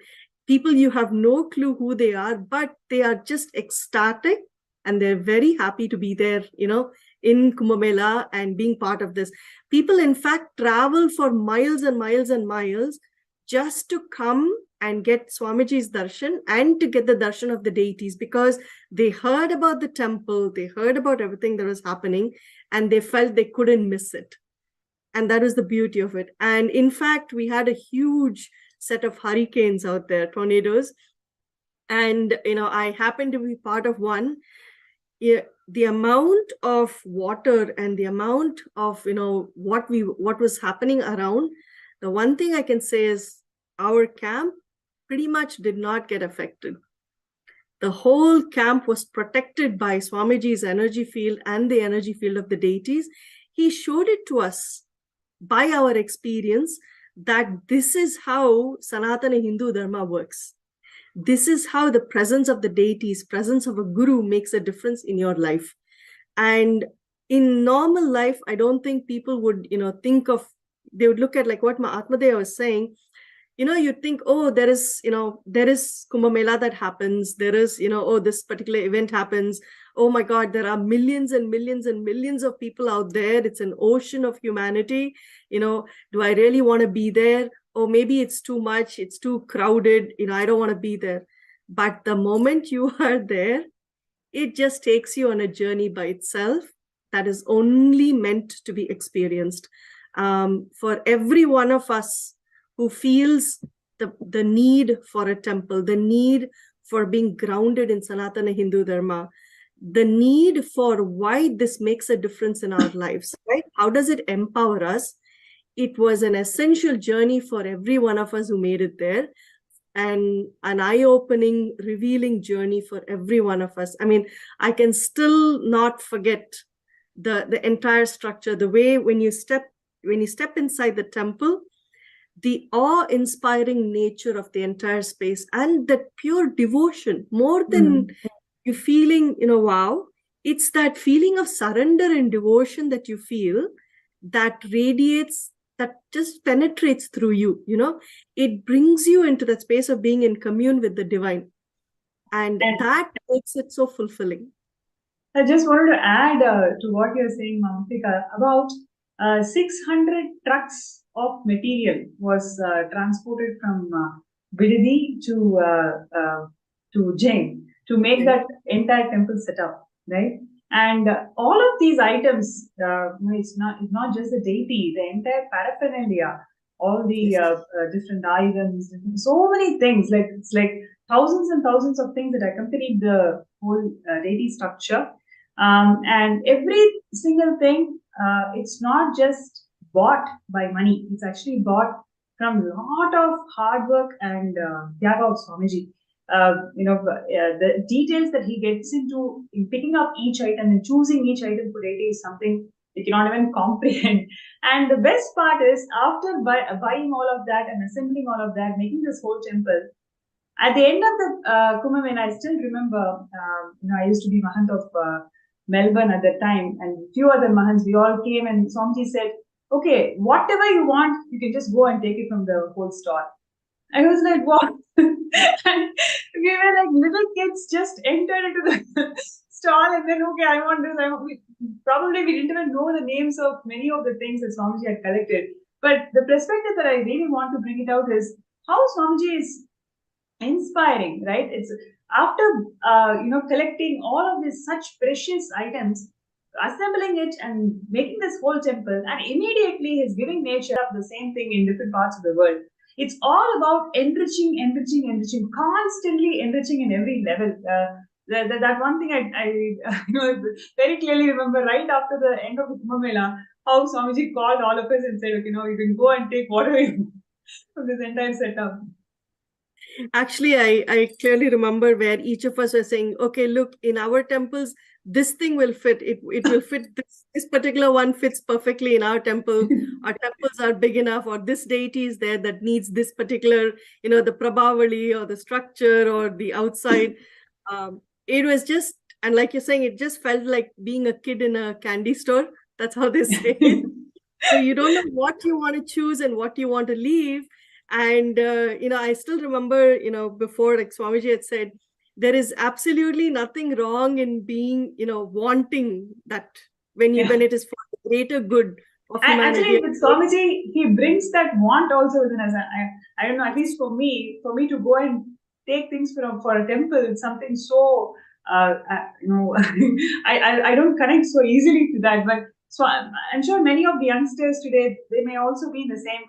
people you have no clue who they are, but they are just ecstatic and they're very happy to be there, in Kumbh Mela and being part of this. People, in fact, travel for miles and miles and miles just to come and get Swamiji's darshan and to get the darshan of the deities, because they heard about the temple, they heard about everything that was happening, and they felt they couldn't miss it. And that was the beauty of it. And in fact, we had a huge set of hurricanes out there, tornadoes. And, I happened to be part of one. The amount of water and the amount of, what was happening around, the one thing I can say is our camp pretty much did not get affected. The whole camp was protected by Swamiji's energy field and the energy field of the deities. He showed it to us by our experience that this is how Sanatana Hindu Dharma works. This is how the presence of the deities, presence of a guru makes a difference in your life. And in normal life, I don't think people would, think of, they would look at like what Mahatmadeva was saying. You'd think, oh, there is Kumbh Mela that happens. There is, oh, this particular event happens. Oh my God, there are millions and millions and millions of people out there. It's an ocean of humanity. Do I really want to be there? Or maybe it's too much. It's too crowded. I don't want to be there. But the moment you are there, it just takes you on a journey by itself. that is only meant to be experienced. For every one of us who feels the need for a temple, the need for being grounded in Sanatana Hindu Dharma, the need for why this makes a difference in our lives, right? How does it empower us? It was an essential journey for every one of us who made it there, and an eye-opening, revealing journey for every one of us. I mean, I can still not forget the entire structure, the way when you step inside the temple, the awe-inspiring nature of the entire space, and that pure devotion, more than you feeling, wow, it's that feeling of surrender and devotion that you feel that radiates, that just penetrates through you, it brings you into that space of being in commune with the divine. And that makes it so fulfilling. I just wanted to add to what you're saying, Mamtika, about 600 trucks of material was transported from Bidadi to Jain to make that entire temple set up, right? And all of these items, it's not just the deity, the entire paraphernalia, all the different items, so many things. Like it's like thousands and thousands of things that accompanied the whole deity structure. And every single thing, it's not just bought by money. It's actually bought from a lot of hard work and Tyaga of Swamiji. The details that he gets into in picking up each item and choosing each item for deity is something you cannot even comprehend. And the best part is, after buying all of that and assembling all of that, making this whole temple, at the end of the Kumbh Mela, I still remember, I used to be Mahant of Melbourne at that time, and a few other Mahants, we all came, and Swamiji said, okay, whatever you want, you can just go and take it from the whole store. I was like, what? And we were like little kids, just entered into the stall, and then, okay, I want this. Probably we didn't even know the names of many of the things that Swamiji had collected. But the perspective that I really want to bring it out is how Swamiji is inspiring, right? It's after collecting all of these such precious items, assembling it and making this whole temple, and immediately he's giving nature the same thing in different parts of the world. It's all about enriching, constantly enriching in every level. That one thing I very clearly remember right after the end of the Kumbh Mela, how Swamiji called all of us and said, you can go and take whatever you want from this entire setup. Actually, I clearly remember where each of us were saying, okay, look, in our temples, this thing will fit. It will fit. This particular one fits perfectly in our temple. Our temples are big enough, or this deity is there that needs this particular, the Prabhavali or the structure or the outside. It was just, and like you're saying, it just felt like being a kid in a candy store. That's how they say it. So you don't know what you want to choose and what you want to leave. And, I still remember, before, like Swamiji had said, there is absolutely nothing wrong in being, wanting that when it is for the greater good of humanity. Actually, with Swamiji, he brings that want also within us. I don't know, at least for me to go and take things for a temple, it's something so, I don't connect so easily to that. But so I'm sure many of the youngsters today, they may also be in the same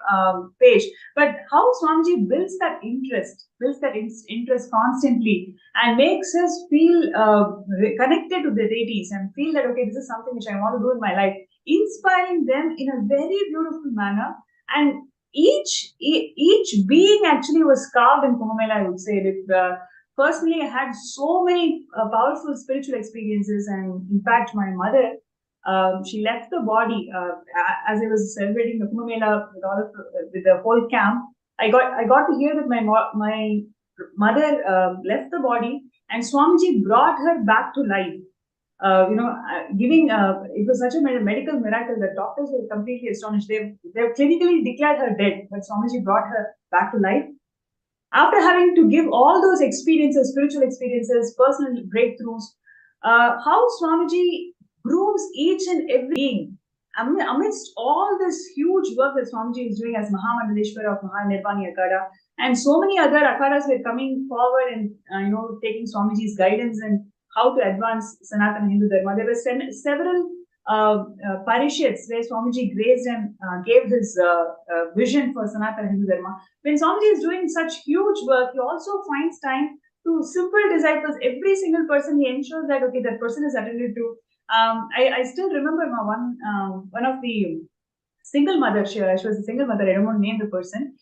page. But how Swamiji builds that interest constantly and makes us feel connected to the deities and feel that, okay, this is something which I want to do in my life, inspiring them in a very beautiful manner. And each being actually was carved in Kumbh Mela, I would say. Personally, I had so many powerful spiritual experiences, and in fact, my mother, she left the body as I was celebrating the Kumbh Mela with the whole camp. I got to hear that my mother left the body, and Swamiji brought her back to life. It was such a medical miracle that doctors were completely astonished. They've clinically declared her dead, but Swamiji brought her back to life. After having to give all those experiences, spiritual experiences, personal breakthroughs, how Swamiji grooms each and every being amidst all this huge work that Swamiji is doing as Mahamadaleshwara of Mahanirvani Akada, and so many other Akadas were coming forward and taking Swamiji's guidance and how to advance Sanatana Hindu Dharma. There were several parishads where Swamiji grazed and gave his vision for Sanatana Hindu Dharma. When Swamiji is doing such huge work, he also finds time to simple disciples. Every single person, he ensures that okay, that person is attended to. I still remember one of the single mother. She was a single mother. I don't want to name the person.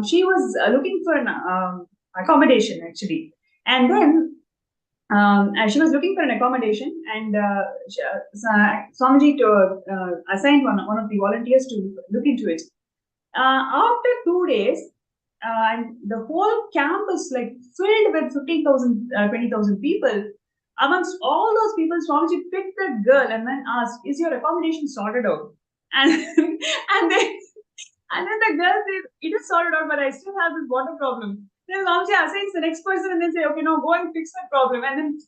She was looking for an accommodation actually, and then she was looking for an accommodation, and Swamiji assigned one of the volunteers to look into it. After 2 days, and the whole camp is like filled with 15,000, 20,000 people. Amongst all those people, Swamiji picked that girl and then asked, "Is your accommodation sorted out?" And and then the girl said, "It is sorted out, but I still have this water problem." Then Swamiji assigns the next person and then say, "Okay, now go and fix that problem." And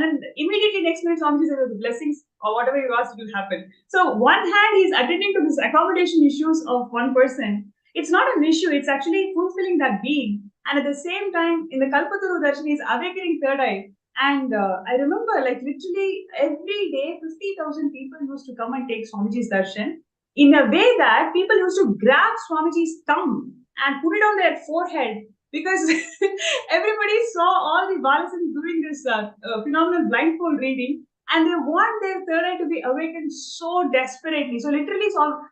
then immediately next minute, Swamiji says, "The blessings or whatever you asked will happen." So one hand he's attending to this accommodation issues of one person. It's not an issue. It's actually fulfilling that being. And at the same time, in the Kalpataru Darshan, he's awakening third eye. And I remember, like literally every day, 50,000 people used to come and take Swamiji's darshan in a way that people used to grab Swamiji's thumb and put it on their forehead because everybody saw all the Balasans doing this phenomenal blindfold reading, and they want their third eye to be awakened so desperately. So literally,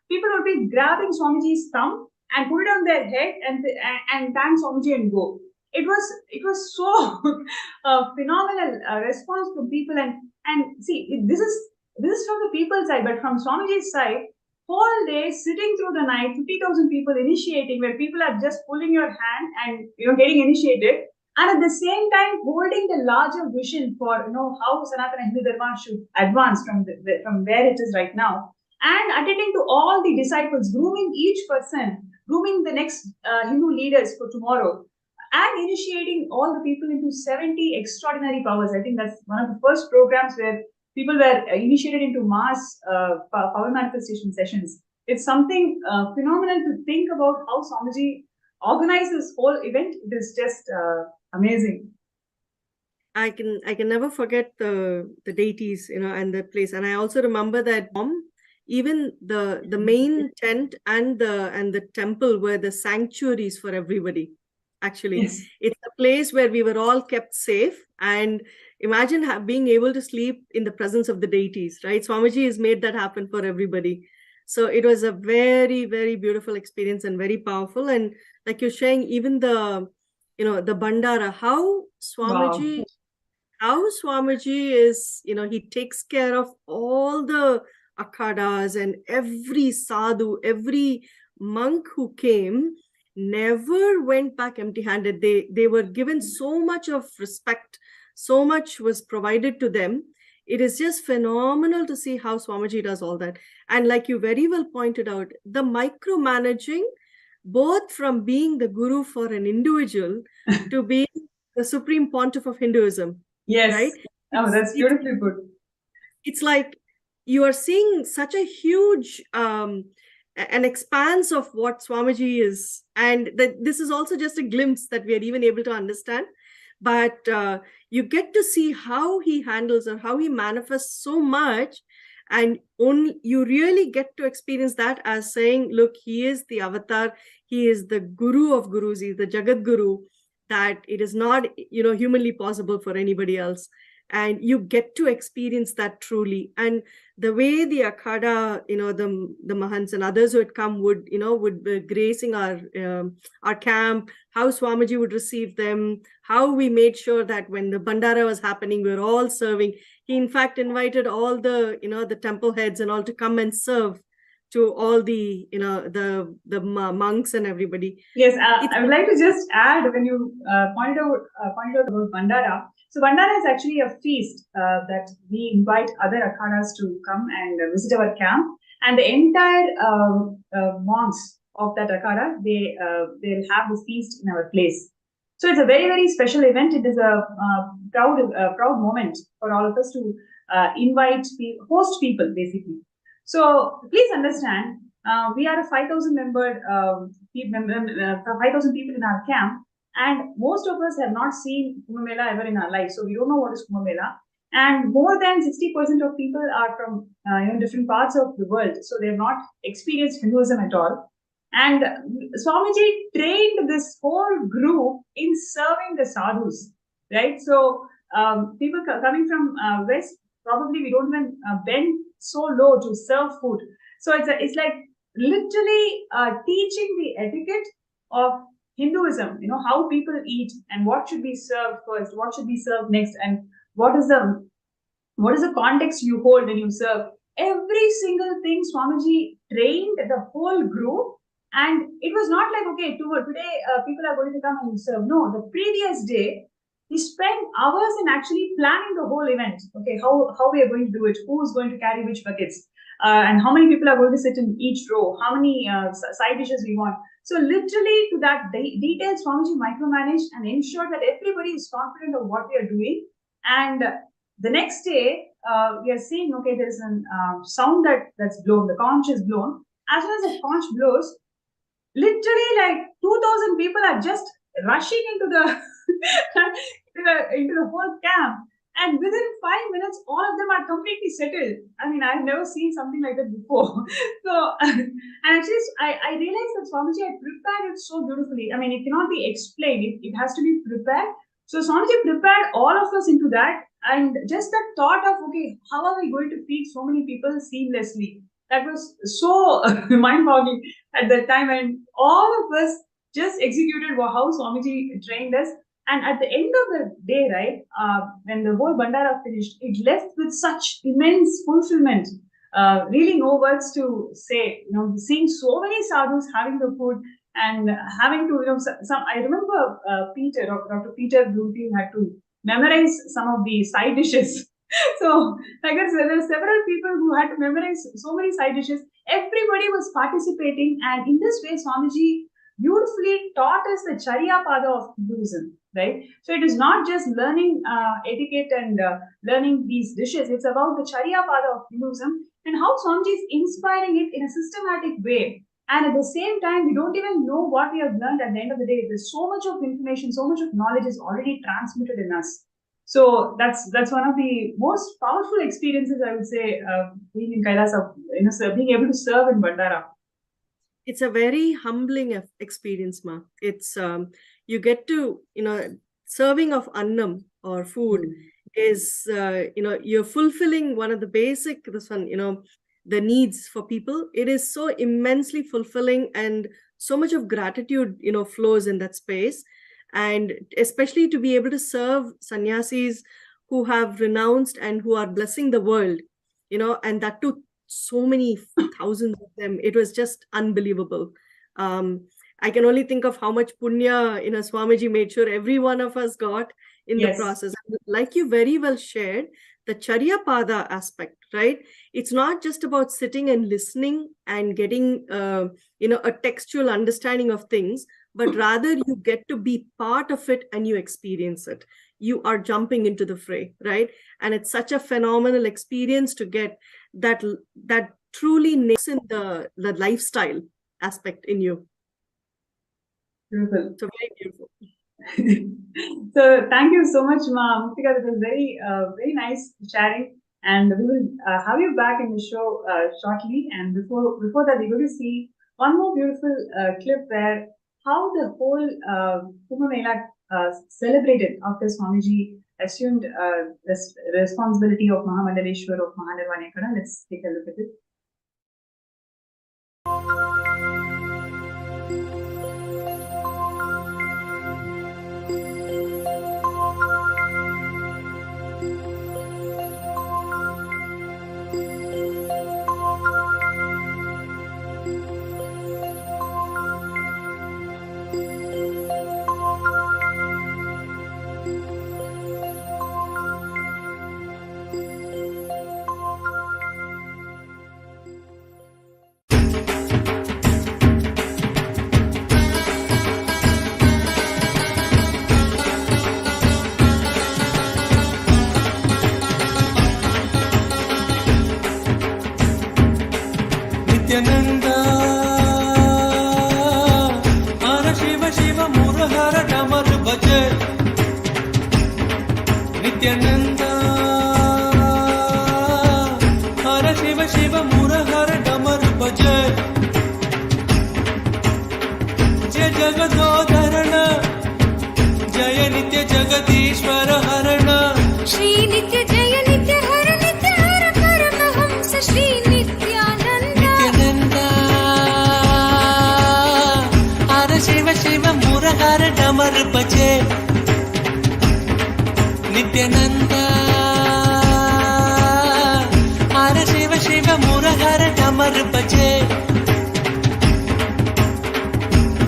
people would be grabbing Swamiji's thumb and put it on their head and thank Swamiji and go. It was so phenomenal response from people, and see, this is from the people's side, but from Swamiji's side, whole day sitting through the night, 50,000 people initiating, where people are just pulling your hand and getting initiated, and at the same time holding the larger vision for how Sanatana Hindu Dharma should advance from where it is right now, and attending to all the disciples, grooming each person, grooming the next Hindu leaders for tomorrow, and initiating all the people into 70 extraordinary powers. I think that's one of the first programs where people were initiated into mass power manifestation sessions. It's something phenomenal to think about how Swamiji organized this whole event. It is just amazing. I can never forget the deities, and the place. And I also remember that even the main tent and the temple were the sanctuaries for everybody. Actually, Yes. It's a place where we were all kept safe, and imagine being able to sleep in the presence of the deities, right? Swamiji has made that happen for everybody. So it was a very, very beautiful experience and very powerful. And like you're saying, even the Bandara, how Swamiji is, he takes care of all the akhadas, and every sadhu, every monk who came never went back empty-handed. They were given so much of respect, so much was provided to them. It is just phenomenal to see how Swamiji does all that. And like you very well pointed out, the micromanaging, both from being the guru for an individual to being the supreme pontiff of Hinduism. Yes. Right? Oh, that's beautifully put. It's like you are seeing such a huge an expanse of what Swamiji is, and this is also just a glimpse that we are even able to understand. But you get to see how he handles or how he manifests so much, and you really get to experience that as saying, look, he is the avatar, he is the guru of gurus, he's the Jagat Guru, that it is not humanly possible for anybody else. And you get to experience that truly. And the way the Akhada, the Mahants and others who had come would be gracing our camp, how Swamiji would receive them, how we made sure that when the Bandara was happening, we were all serving. He in fact invited all the, the temple heads and all to come and serve to all the, the monks and everybody. Yes, I would like to just add, when you pointed out about Bandara. So Bandara is actually a feast that we invite other akhadas to come and visit our camp, and the entire monks of that akhada, they'll have this feast in our place. So it's a very, very special event. It is a proud moment for all of us to host people, basically. So please understand, we are a 5,000 member 5,000 people in our camp, and most of us have not seen Kumbh Mela ever in our life, so we don't know what is Kumbh Mela. And more than 60% of people are from different parts of the world, so they have not experienced Hinduism at all. And Swamiji trained this whole group in serving the sadhus, right? So people coming from West, probably we don't even bend so low to serve food. So it's like literally teaching the etiquette of Hinduism, how people eat and what should be served first, what should be served next, and what is the context you hold when you serve. Every single thing Swamiji trained the whole group, and it was not like, okay, today people are going to come and serve. No, the previous day he spent hours in actually planning the whole event. Okay, how we are going to do it, who is going to carry which buckets, and how many people are going to sit in each row, how many side dishes we want. So literally to that detail, Swamiji micromanaged and ensured that everybody is confident of what we are doing. And the next day, we are seeing, okay, there is a sound that's blown, the conch is blown. As soon as the conch blows, literally like 2,000 people are just rushing into the into the whole camp, and within 5 minutes all of them are completely settled. I mean, I've never seen something like that before. So and actually I realized that Swamiji had prepared it so beautifully. I mean, it cannot be explained, it has to be prepared. So Swamiji prepared all of us into that, and just the thought of, okay, how are we going to feed so many people seamlessly, that was so mind-boggling at that time. And all of us just executed how Swamiji trained us. And at the end of the day, right, when the whole Bandara finished, it left with such immense fulfillment. Really no words to say. Seeing so many sadhus having the food and having to, I remember Dr. Peter Bloomfield had to memorize some of the side dishes. So I guess there were several people who had to memorize so many side dishes. Everybody was participating, and in this way, Swamiji beautifully taught us the Charya Pada of Hinduism, right? So it is not just learning etiquette and learning these dishes. It's about the Charya Pada of Hinduism and how Swamiji is inspiring it in a systematic way. And at the same time, we don't even know what we have learned at the end of the day. There's so much of information, so much of knowledge is already transmitted in us. So that's one of the most powerful experiences, I would say, being in Kailasa, being able to serve in Bandara. It's a very humbling experience, Ma. It's you get to, serving of annam or food is, you're fulfilling one of the basic, the needs for people. It is so immensely fulfilling, and so much of gratitude, flows in that space. And especially to be able to serve sannyasis who have renounced and who are blessing the world, and that too, so many thousands of them. It was just unbelievable. I can only think of how much punya, Swamiji made sure every one of us got in the process. Like you very well shared, the Charya Pada aspect, right? It's not just about sitting and listening and getting, a textual understanding of things, but rather you get to be part of it and you experience it. You are jumping into the fray, right? And it's such a phenomenal experience to get that truly nails in the lifestyle aspect in you. Beautiful. So very beautiful. So thank you so much, Ma Murthy. It was very, very nice sharing, and we will have you back in the show shortly. And before that, we're going to see one more beautiful clip where how the whole Kumbh Mela celebrated after Swamiji assumed this responsibility of Mahamadaleshwar of Mahanirvanekana. Let's take a look at it. Nithyananda, Hara Shiva Shiva Murhara Damar Bhaja. Nithyananda. जगदोधरण जय नित्य जगदीश्वर हरण श्री नित्य जय नित्य हर परमहंस श्री नित्यानंद नित्यानंद हर शिव शिव मुरहर डमर बजे नित्यानंद हर शिव शिव मुरहर डमर बजे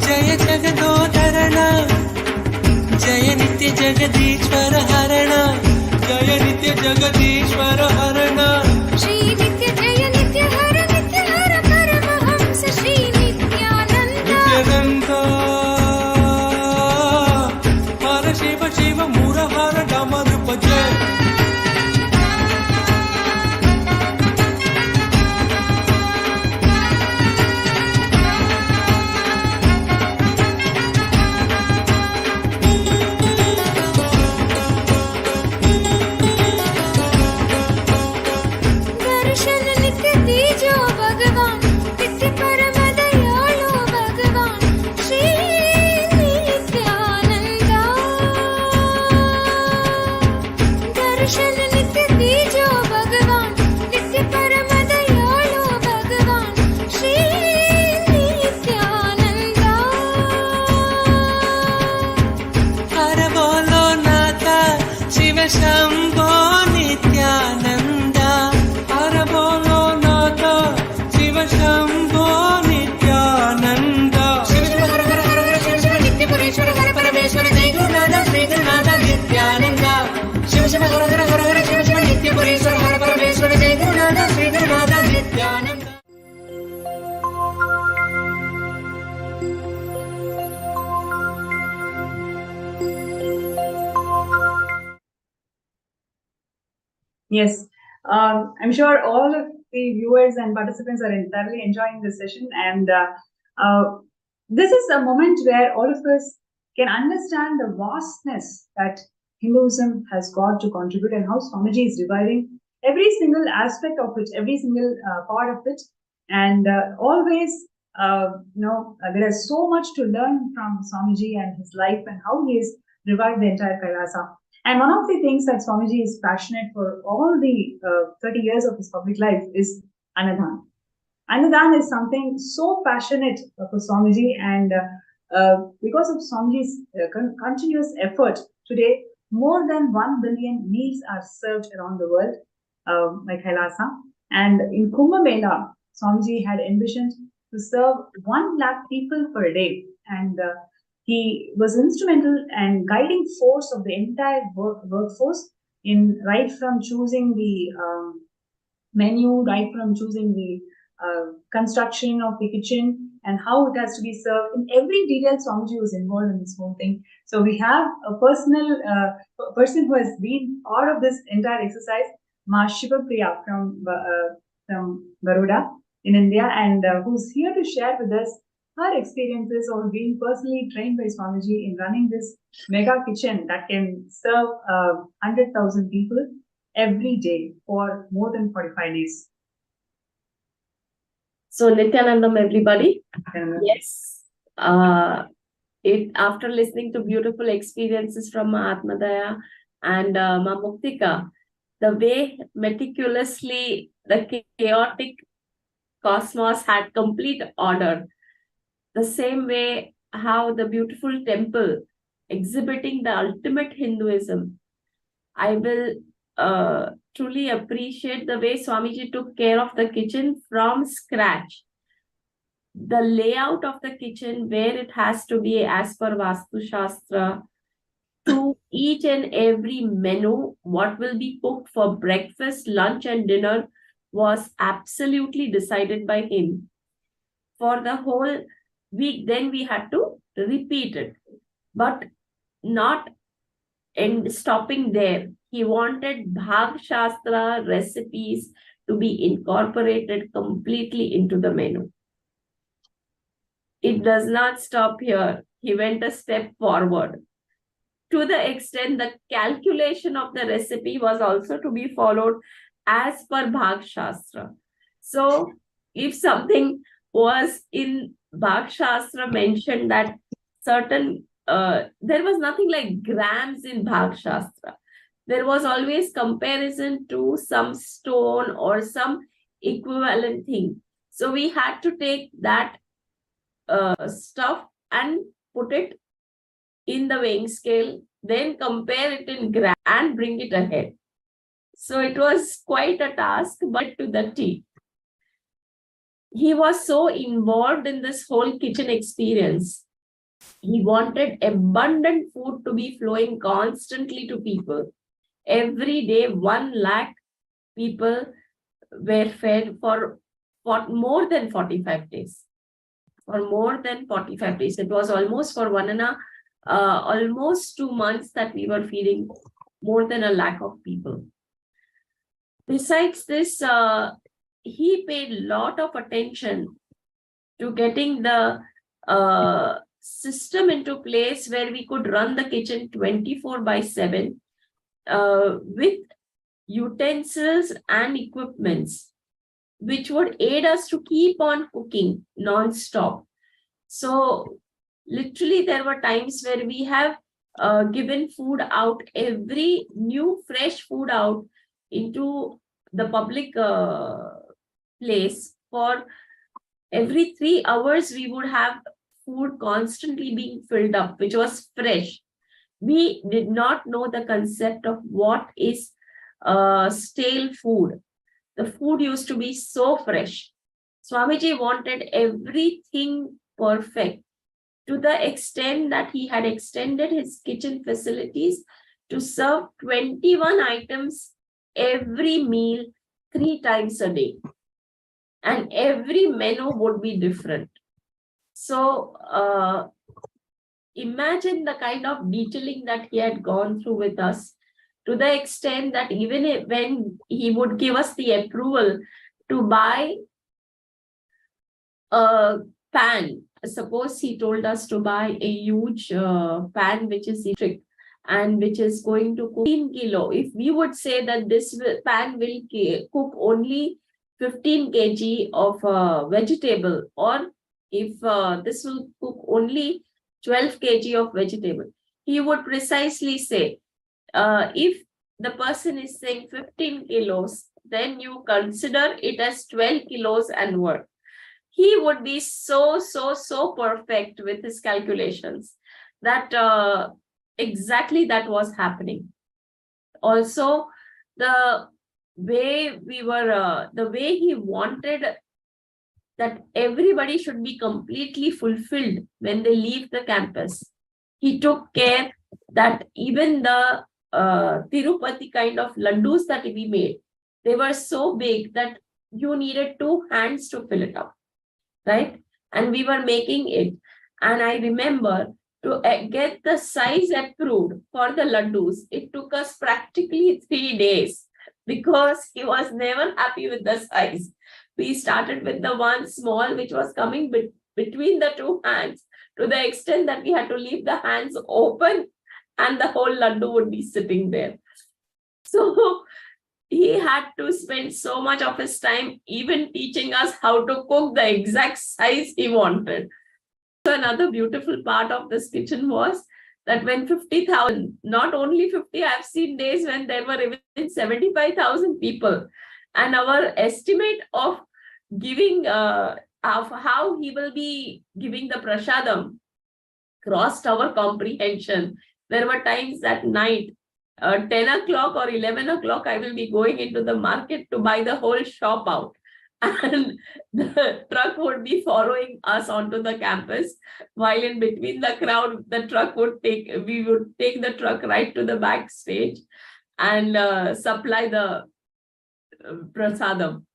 जय जगदोधरण जय नित्य जगदीश्वर हरण जय नित्य जगदीश्वर हरण श्री नित्य जय नित्य हर परमहंस श्री नित्यानंद नित्यानंद हर शिव शिव मुरहर डमर बजे दर्शन नित्य दीजो भगवान नित्य परम दयालु भगवान श्री नित्यानंद दर्शन नित्य दीजो भगवान नित्य परम दयालु भगवान श्री नित्यानंद हर बोलो नाथ शिव शंभो नित्यानंद हर बोलो नाथ शिव शंभो नित्यानंद शिव शिव हर हर हर हर शिव शिव नित्य पुरेश्वर हर परमेश्वर जय गुरुनाथ श्री गुरुनाथ नित्यानंद शिव शिव हर हर हर हर शिव शिव नित्य पुरेश्वर हर परमेश्वर जय Gurunath Shri Gurunath Nityanand Yes, I'm sure all of the viewers and participants are thoroughly enjoying this session, and this is a moment where all of us can understand the vastness that Hinduism has got to contribute, and how Swamiji is reviving every single aspect of it, every single part of it, and always, there is so much to learn from Swamiji and his life, and how he has revived the entire Kailasa. And one of the things that Swamiji is passionate for all the 30 years of his public life is Annadan. Annadan is something so passionate for Swamiji, and because of Swamiji's continuous effort, today more than 1 billion meals are served around the world by Kailasa. And in Kumbh Mela, Swamiji had envisioned to serve 1 lakh people per day, and he was instrumental and guiding force of the entire workforce in right from choosing the menu, right from choosing the construction of the kitchen and how it has to be served. In every detail, Swamiji was involved in this whole thing. So we have a personal person who has been part of this entire exercise, Mahasadashiva from Baroda in India, and who's here to share with us her experiences of being personally trained by Swamiji in running this mega kitchen that can serve 100,000 people every day for more than 45 days. So Nithyanandam, everybody. Yes. After listening to beautiful experiences from Mahatmadaya and Ma Muktika, the way meticulously the chaotic cosmos had complete order, the same way how the beautiful temple exhibiting the ultimate Hinduism, I will truly appreciate the way Swamiji took care of the kitchen from scratch. The layout of the kitchen, where it has to be as per Vastu Shastra, to each and every menu, what will be cooked for breakfast, lunch and dinner, was absolutely decided by him. For the whole week, then we had to repeat it, but not stopping there. He wanted Bhag Shastra recipes to be incorporated completely into the menu. It does not stop here. He went a step forward. To the extent the calculation of the recipe was also to be followed as per Bhag Shastra. So if something was in Bhag Shastra mentioned that certain, there was nothing like grams in Bhag Shastra. There was always comparison to some stone or some equivalent thing. So we had to take that stuff and put it in the weighing scale, then compare it in grams and bring it ahead. So it was quite a task, but to the T. He was so involved in this whole kitchen experience. He wanted abundant food to be flowing constantly to people. Every day, 1 lakh people were fed for more than 45 days. For more than 45 days. It was almost for almost 2 months that we were feeding more than 1 lakh of people. Besides this, he paid a lot of attention to getting the system into place where we could run the kitchen 24/7 with utensils and equipments which would aid us to keep on cooking non-stop. So literally there were times where we have given food out, every new fresh food out into the public place. For every 3 hours we would have food constantly being filled up, which was fresh. We did not know the concept of what is stale food. The food used to be so fresh. Swamiji wanted everything perfect, to the extent that he had extended his kitchen facilities to serve 21 items every meal 3 times a day. And every menu would be different. So imagine the kind of detailing that he had gone through with us, to the extent that even when he would give us the approval to buy a pan, suppose he told us to buy a huge pan which is electric and which is going to cook 15 kilo. If we would say that this pan will cook only 15 kg of vegetable, or if this will cook only 12 kg of vegetable, he would precisely say, if the person is saying 15 kilos, then you consider it as 12 kilos and more. He would be so perfect with his calculations that exactly that was happening. Also, the way he wanted that everybody should be completely fulfilled when they leave the campus. He took care that even the Tirupati kind of laddus that we made, they were so big that you needed 2 hands to fill it up, right? And we were making it. And I remember to get the size approved for the laddus, it took us practically 3 days, because he was never happy with the size. We started with the one small, which was coming between the 2 hands, to the extent that we had to leave the hands open and the whole laddu would be sitting there. So he had to spend so much of his time even teaching us how to cook the exact size he wanted. So another beautiful part of this kitchen was that when 50,000, not only 50, I've seen days when there were even 75,000 people. And our estimate of giving, of how he will be giving the prasadam crossed our comprehension. There were times at night, 10 o'clock or 11 o'clock, I will be going into the market to buy the whole shop out. And the truck would be following us onto the campus, while in between the crowd, we would take the truck right to the backstage and supply the prasadam.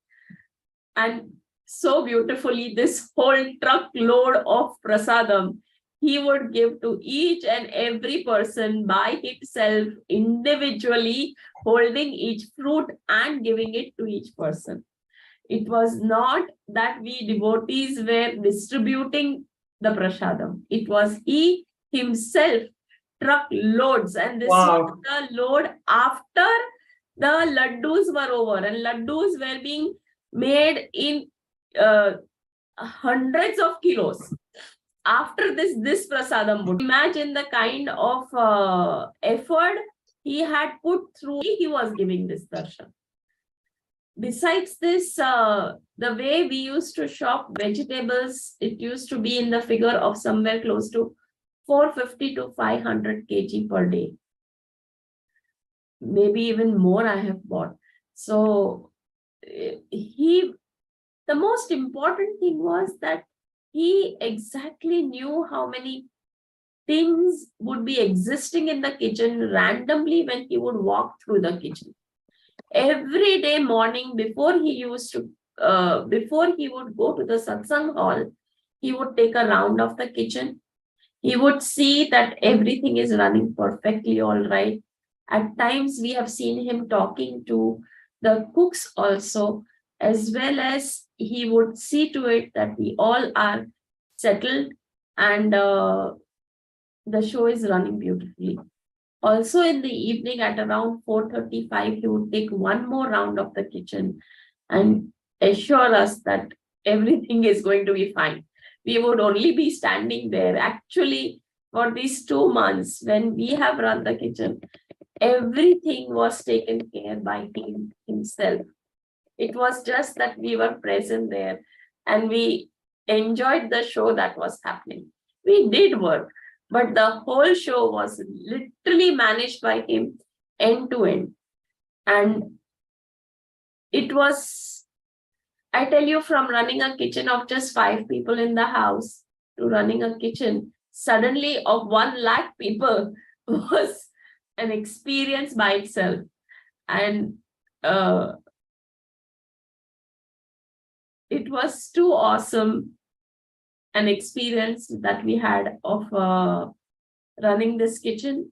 And so beautifully, this whole truckload of prasadam he would give to each and every person by himself, individually, holding each fruit and giving it to each person. It was not that we devotees were distributing the prasadam. It was he himself, truckloads. And this was the load after the laddus were over. And laddus were being made in hundreds of kilos. after this prasadam would imagine the kind of effort he had put through. He was giving this darshan. Besides this, the way we used to shop vegetables, it used to be in the figure of somewhere close to 450 to 500 kg per day. Maybe even more I have bought. So the most important thing was that he exactly knew how many things would be existing in the kitchen randomly when he would walk through the kitchen. Every day morning before he would go to the satsang hall, he would take a round of the kitchen. He would see that everything is running perfectly all right. At times we have seen him talking to the cooks also, as well as he would see to it that we all are settled and the show is running beautifully. Also in the evening at around 4:35, he would take one more round of the kitchen and assure us that everything is going to be fine. We would only be standing there. Actually, for these 2 months, when we have run the kitchen, everything was taken care by him himself. It was just that we were present there and we enjoyed the show that was happening. We did work, but the whole show was literally managed by him end to end. And it was, I tell you, from running a kitchen of just 5 people in the house to running a kitchen suddenly of 1 lakh people was an experience by itself. And it was too awesome an experience that we had of running this kitchen.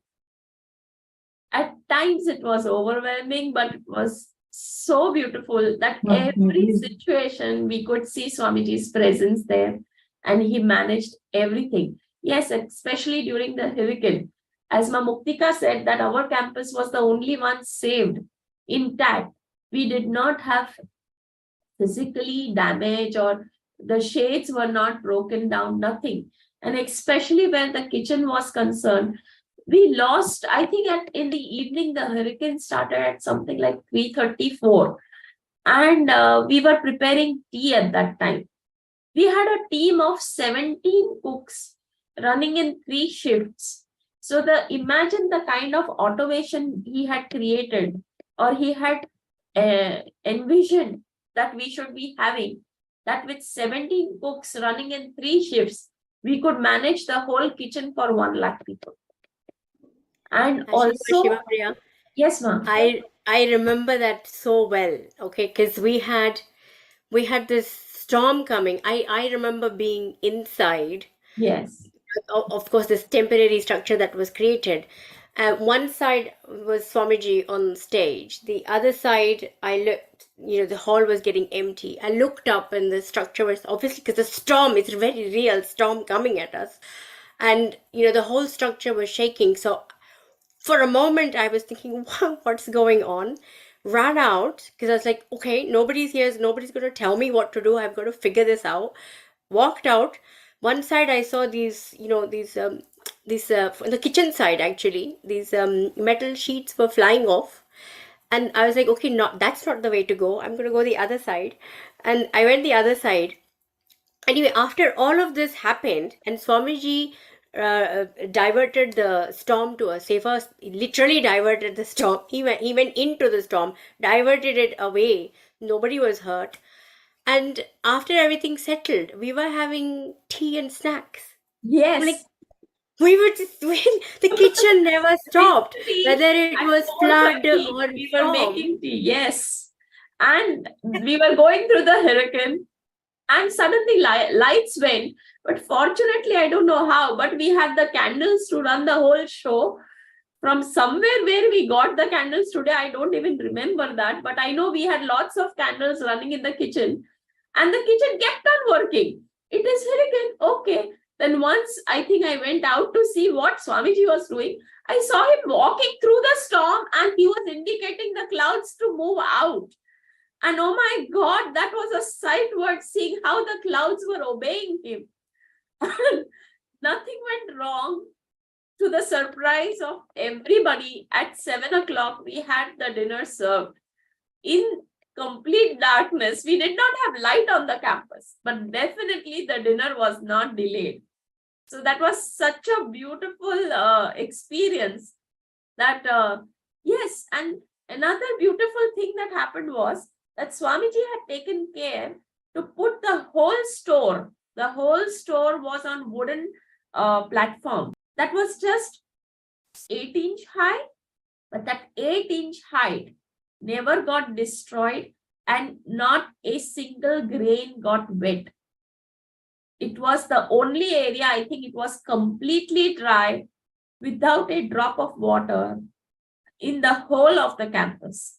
At times it was overwhelming, but it was so beautiful that every situation we could see Swamiji's presence there, and he managed everything. Yes, especially during the hurricane. As Ma Muktika said, that our campus was the only one saved, intact. We did not have physically damage or the shades were not broken down, nothing. And especially when the kitchen was concerned, we lost, I think in the evening, the hurricane started at something like 3:34. And we were preparing tea at that time. We had a team of 17 cooks running in 3 shifts. So imagine the kind of automation he had created, or he had envisioned that we should be having, that with 17 cooks running in 3 shifts, we could manage the whole kitchen for 1 lakh people. And Actually, also, Shiva Priya, yes, ma'am. I remember that so well. Okay, because we had this storm coming. I remember being inside. Yes. Of course, this temporary structure that was created. One side was Swamiji on stage. The other side, I looked, the hall was getting empty. I looked up and the structure was obviously, because the storm, it's a very real storm coming at us. And, the whole structure was shaking. So for a moment, I was thinking, wow, what's going on? Ran out because I was like, okay, nobody's here. Nobody's going to tell me what to do. I've got to figure this out. Walked out. One side I saw these, on the kitchen side actually, these metal sheets were flying off. And I was like, okay, no, that's not the way to go. I'm going to go the other side. And I went the other side. Anyway, after all of this happened, and Swamiji diverted the storm to a safer, literally diverted the storm. He went into the storm, diverted it away. Nobody was hurt. And after everything settled, we were having tea and snacks. Yes. Like, we were just, the kitchen never stopped, whether it was flood or we were making tea. Yes. And we were going through the hurricane, and suddenly lights went. But fortunately, I don't know how, but we had the candles to run the whole show. From somewhere where we got the candles today, I don't even remember that, but I know we had lots of candles running in the kitchen, and the kitchen kept on working. It is hurricane. Okay. Then once I think I went out to see what Swamiji was doing, I saw him walking through the storm and he was indicating the clouds to move out. And oh my God, that was a sight worth seeing, how the clouds were obeying him. wrong, to the surprise of everybody, at 7 o'clock, we had the dinner served in complete darkness. We did not have light on the campus, but definitely the dinner was not delayed. So that was such a beautiful experience that, yes, and another beautiful thing that happened was that Swamiji had taken care to put the whole store was on wooden platform that was just 8-inch high, but that 8-inch height never got destroyed and not a single grain got wet. It was the only area, I think it was completely dry without a drop of water in the whole of the campus.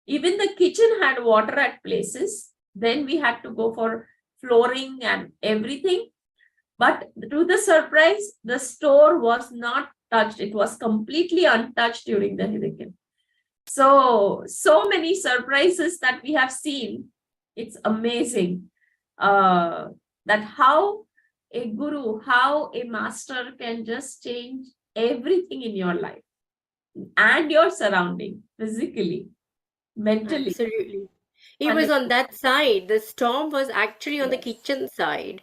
Even the kitchen had water at places. Then we had to go for flooring and everything. But to the surprise, the store was not touched. It was completely untouched during the hurricane. So many surprises that we have seen. It's amazing that how a guru, how a master can just change everything in your life and your surrounding, physically, mentally. Absolutely. It was on that side. The storm was actually on the Yes. kitchen side.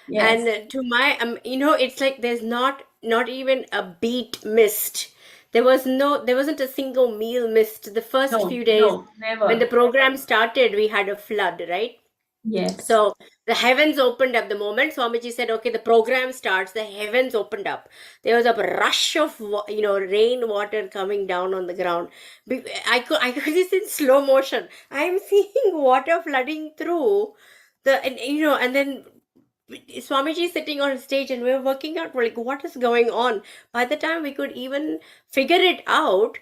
Yes. And to my, it's like there's not even a beat missed. There wasn't a single meal missed. The first few days No, never. when the program started, we had a flood, right? Yes. So the heavens opened up the moment Swamiji said, okay, the program starts, the heavens opened up. There was a rush of, rain water coming down on the ground. I could see this in slow motion. I'm seeing water flooding through and then Swamiji is sitting on stage and we're working out, we're like, what is going on? By the time we could even figure it out,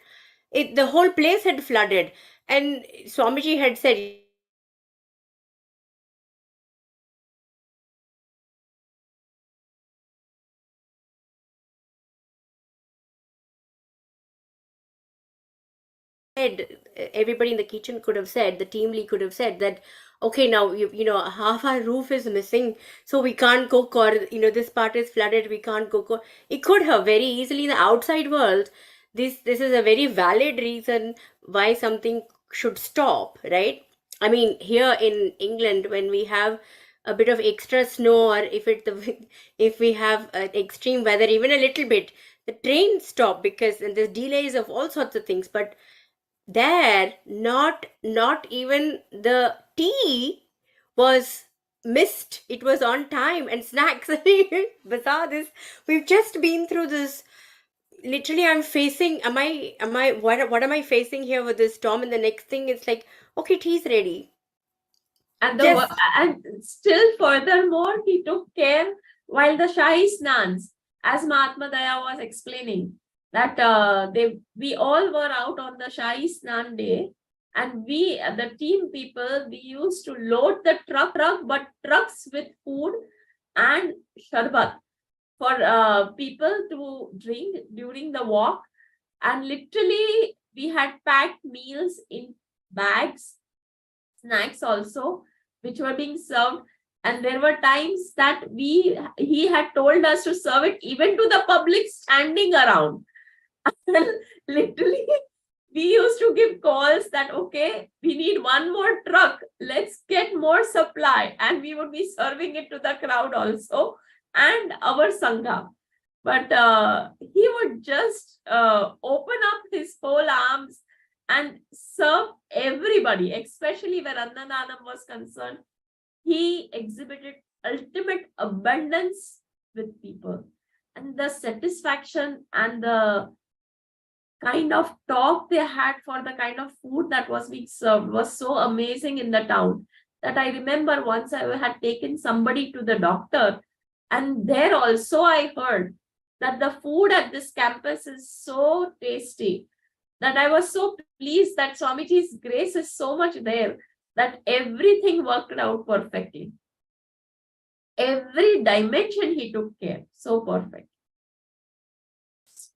the whole place had flooded. And Swamiji had said, everybody in the kitchen could have said, the team lead could have said that, okay, now half our roof is missing, so we can't cook, or this part is flooded, we can't cook. It could have very easily, in the outside world, this is a very valid reason why something should stop, right? I mean, here in England, when we have a bit of extra snow, or if we have extreme weather, even a little bit, the trains stop because and there's delays of all sorts of things. But there, not even the tea was missed. It was on time, and snacks. Bizarre, this, we've just been through this. Literally, I'm facing, what am I facing here with this storm? And the next thing, it's like, okay, tea's ready. And still furthermore, he took care while the Shahi Snans, as Mahatma Daya was explaining, that we all were out on the Shahi Snan day, and we, the team people, we used to load the trucks with food and sharbat for people to drink during the walk. And literally, we had packed meals in bags, snacks also, which were being served. And there were times that he had told us to serve it even to the public standing around. Literally, we used to give calls that, okay, we need one more truck, let's get more supply, and we would be serving it to the crowd also and our sangha. But he would just open up his whole arms and serve everybody, especially where Annadhanam was concerned. He exhibited ultimate abundance with people, and the satisfaction and the kind of talk they had for the kind of food that was being served was so amazing in the town that I remember once I had taken somebody to the doctor, and there also I heard that the food at this campus is so tasty that I was so pleased that Swamiji's grace is so much there that everything worked out perfectly. Every dimension he took care, so perfect.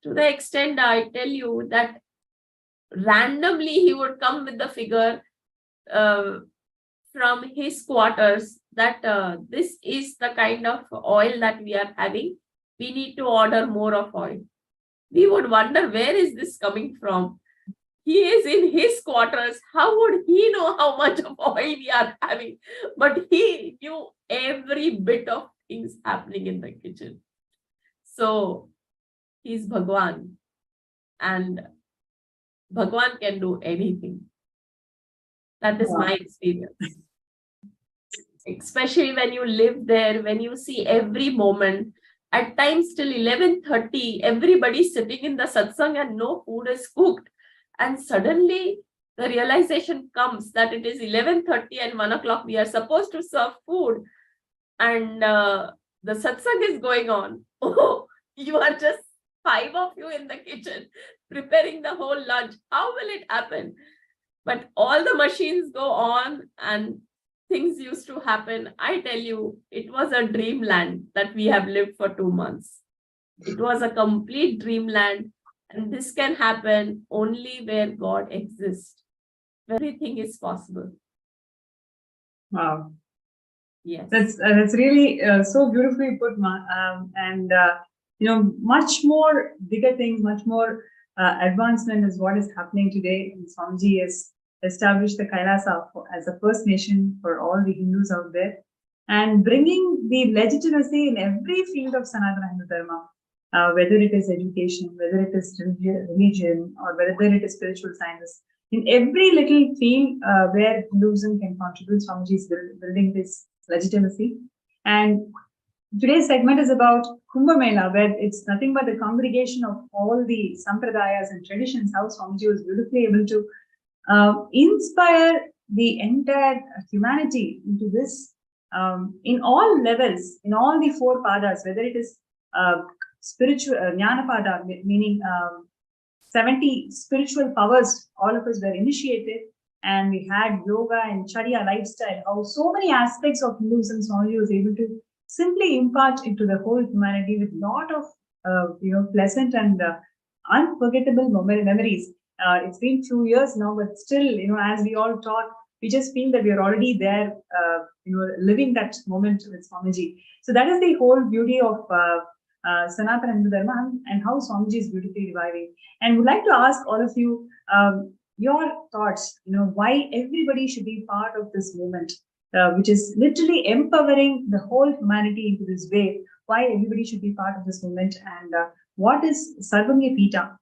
To the extent I tell you that randomly he would come with the figure from his quarters that this is the kind of oil that we are having. we need to order more of oil. We would wonder, where is this coming from? He is in his quarters. How would he know how much of oil we are having? But he knew every bit of things happening in the kitchen. So he's Bhagwan, and Bhagwan can do anything. That is my experience. Especially when you live there, when you see every moment. At times till 11:30, everybody sitting in the satsang and no food is cooked. And suddenly the realization comes that it is 11:30 and 1 o'clock. We are supposed to serve food. And the satsang is going on. Oh, you are just 5 of you in the kitchen preparing the whole lunch. How will it happen? But all the machines go on and things used to happen. I tell you, it was a dreamland that we have lived for 2 months. It was a complete dreamland. And this can happen only where God exists. Everything is possible. Wow. Yes. That's really so beautifully put, Ma. Much more bigger things, much more advancement is what is happening today. And Swamiji has established the Kailasa as a First Nation for all the Hindus out there, and bringing the legitimacy in every field of Sanatana Hindu Dharma, whether it is education, whether it is religion, or whether it is spiritual sciences. In every little field where Hinduism can contribute, Swamiji is building this legitimacy. And today's segment is about Kumbh Mela, where it's nothing but the congregation of all the sampradayas and traditions, how Swamiji was beautifully able to inspire the entire humanity into this in all levels, in all the 4 padas, whether it is spiritual Jnana Pada, meaning 70 spiritual powers, all of us were initiated, and we had yoga and Charya lifestyle, how so many aspects of Hinduism Swamiji was able to simply impart into the whole humanity with lot of pleasant and unforgettable memories. It's been 2 years now, but still, as we all talk, we just feel that we are already there, living that moment with Swamiji. So that is the whole beauty of Sanatana Hindu Dharma and how Swamiji is beautifully reviving. And would like to ask all of you your thoughts, why everybody should be part of this movement, which is literally empowering the whole humanity into this way. Why everybody should be part of this movement, and what is Sarvanya Pita?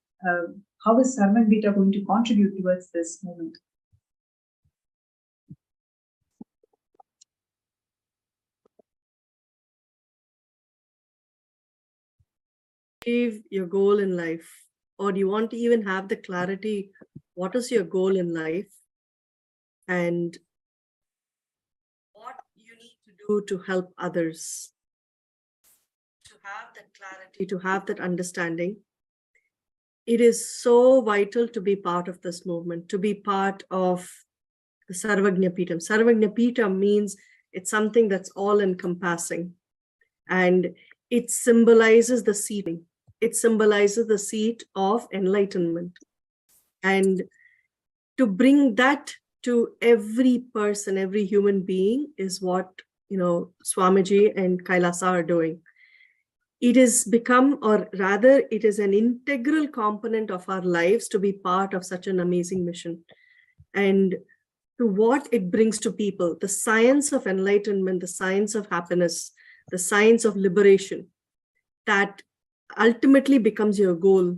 How is Sarvanya Pita going to contribute towards this movement? Achieve your goal in life, or do you want to even have the clarity, what is your goal in life and what you need to do to help others, to have that clarity, to have that understanding. It is so vital to be part of this movement, to be part of the Sarvagnya Pitam. Sarvagnya Pitam means it's something that's all encompassing, and it symbolizes the seating. It symbolizes the seat of enlightenment. And to bring that to every person, every human being is what, Swamiji and Kailasa are doing. It has become, or rather, it is an integral component of our lives to be part of such an amazing mission. And to what it brings to people, the science of enlightenment, the science of happiness, the science of liberation, that ultimately becomes your goal.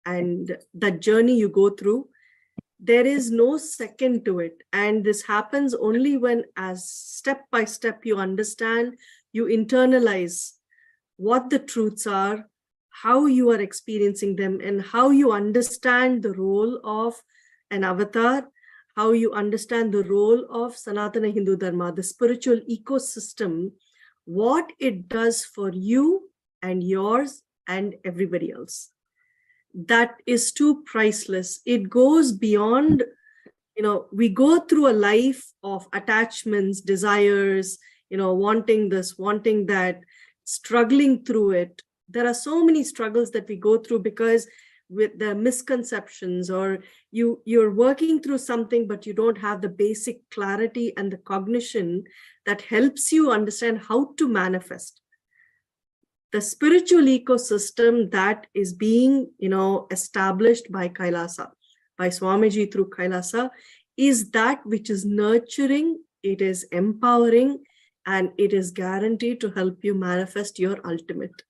And that journey you go through, there is no second to it. And this happens only when, as step by step, you understand, you internalize what the truths are, how you are experiencing them, and how you understand the role of an avatar, how you understand the role of Sanatana Hindu Dharma, the spiritual ecosystem, what it does for you and yours and everybody else. That is too priceless. It goes beyond, we go through a life of attachments, desires, wanting this, wanting that, struggling through it. There are so many struggles that we go through because with the misconceptions, or you're working through something, but you don't have the basic clarity and the cognition that helps you understand how to manifest. the spiritual ecosystem that is being, established by Kailasa, by Swamiji through Kailasa, is that which is nurturing, it is empowering, and it is guaranteed to help you manifest your ultimate.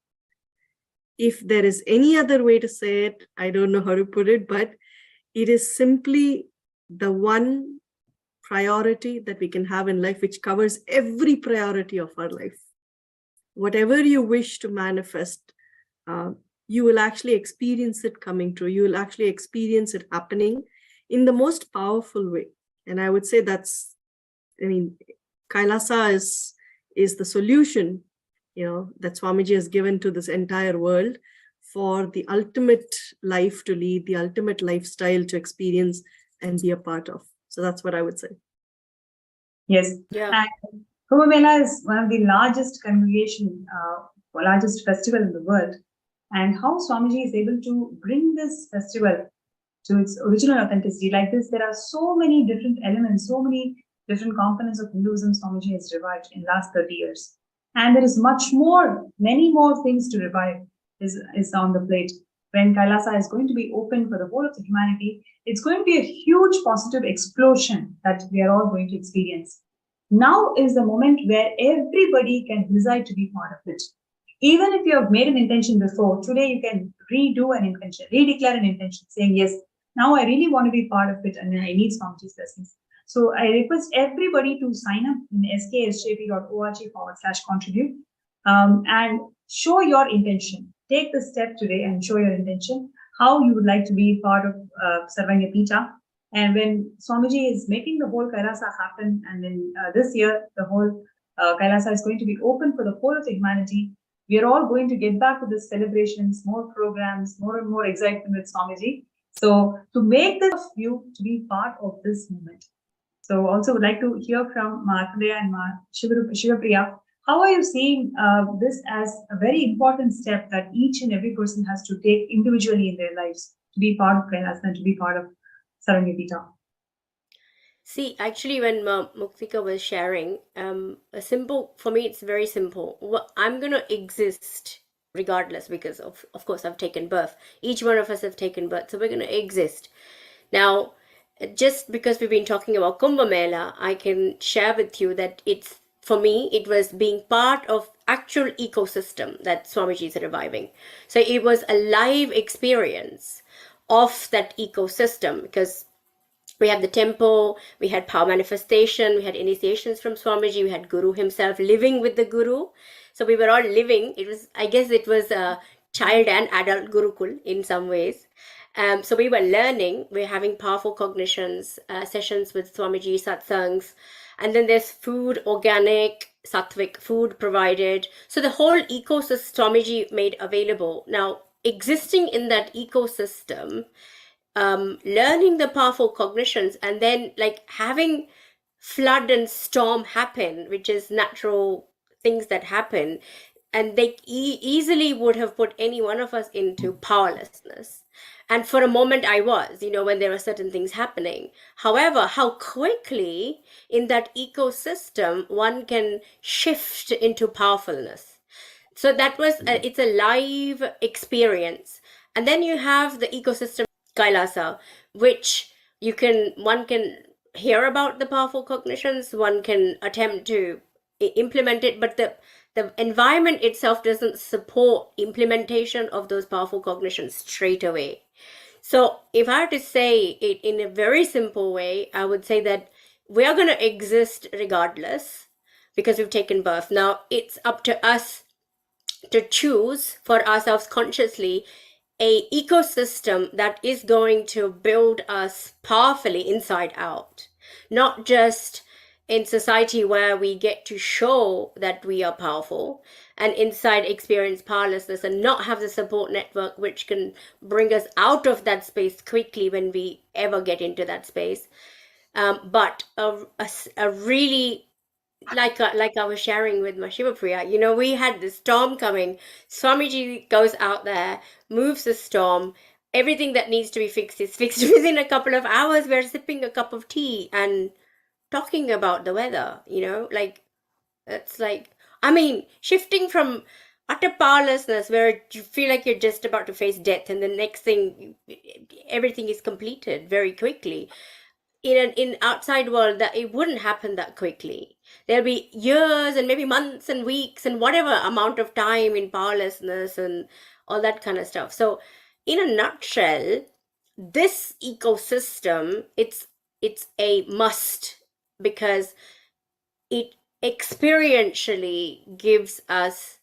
If there is any other way to say it, I don't know how to put it, but it is simply the one priority that we can have in life, which covers every priority of our life. Whatever you wish to manifest, you will actually experience it coming true. You will actually experience it happening in the most powerful way. And I would say Kailasa is the solution, that Swamiji has given to this entire world for the ultimate life to lead, the ultimate lifestyle to experience and be a part of. So that's what I would say. Yes. Yeah. And Kumbh Mela is one of the largest largest festival in the world. And how Swamiji is able to bring this festival to its original authenticity. Like this, there are so many different elements, so many different components of Hinduism Swamiji has revived in the last 30 years. And there is many more things to revive is on the plate. When Kailasa is going to be open for the whole of the humanity, it's going to be a huge positive explosion that we are all going to experience. Now is the moment where everybody can decide to be part of it. Even if you have made an intention before, today you can redo an intention, redeclare an intention, saying, yes, now I really want to be part of it and I need Swamiji's blessings. So I request everybody to sign up in sksjp.org/contribute and show your intention. Take the step today and show your intention, how you would like to be part of Sarvanya Pita. And when Swamiji is making the whole Kailasa happen, and then this year, the whole Kailasa is going to be open for the whole of the humanity, we are all going to get back to the celebrations, more programs, more and more excitement with Swamiji. So to make this of you to be part of this moment. So also would like to hear from Markandeya and Shivapriya. How are you seeing this as a very important step that each and every person has to take individually in their lives to be part of Kailasa and to be part of Sarvanya Pita? See, actually, when Muktika was sharing, for me, it's very simple. I'm going to exist regardless because, of course, I've taken birth. Each one of us have taken birth, so we're going to exist. Now, just because we've been talking about Kumbh Mela, I can share with you that for me, it was being part of actual ecosystem that Swamiji is reviving. So it was a live experience of that ecosystem, because we had the temple, we had power manifestation, we had initiations from Swamiji, we had Guru himself living with the Guru. So we were all living. I guess it was a child and adult Gurukul in some ways. So we were learning, we're having powerful cognitions, sessions with Swamiji, satsangs, and then there's food, organic, sattvic food provided. So the whole ecosystem Swamiji made available. Now, existing in that ecosystem, learning the powerful cognitions, and then like having flood and storm happen, which is natural things that happen, and they easily would have put any one of us into powerlessness. And for a moment I was, when there were certain things happening. However, how quickly in that ecosystem one can shift into powerfulness. So that was, it's a live experience. And then you have the ecosystem Kailasa, which one can hear about the powerful cognitions, one can attempt to implement it, but the environment itself doesn't support implementation of those powerful cognitions straight away. So if I had to say it in a very simple way, I would say that we are going to exist regardless because we've taken birth. Now it's up to us to choose for ourselves consciously a ecosystem that is going to build us powerfully inside out, not just in society where we get to show that we are powerful and inside experience powerlessness and not have the support network which can bring us out of that space quickly when we ever get into that space. But a really, like I was sharing with my Shivapriya, we had the storm coming. Swamiji goes out there, moves the storm. Everything that needs to be fixed is fixed within a couple of hours. We're sipping a cup of tea and talking about the weather, it's like, shifting from utter powerlessness where you feel like you're just about to face death, and the next thing, everything is completed very quickly. In outside world, that it wouldn't happen that quickly. There'll be years and maybe months and weeks and whatever amount of time in powerlessness and all that kind of stuff. So in a nutshell, this ecosystem, it's a must, because it experientially gives us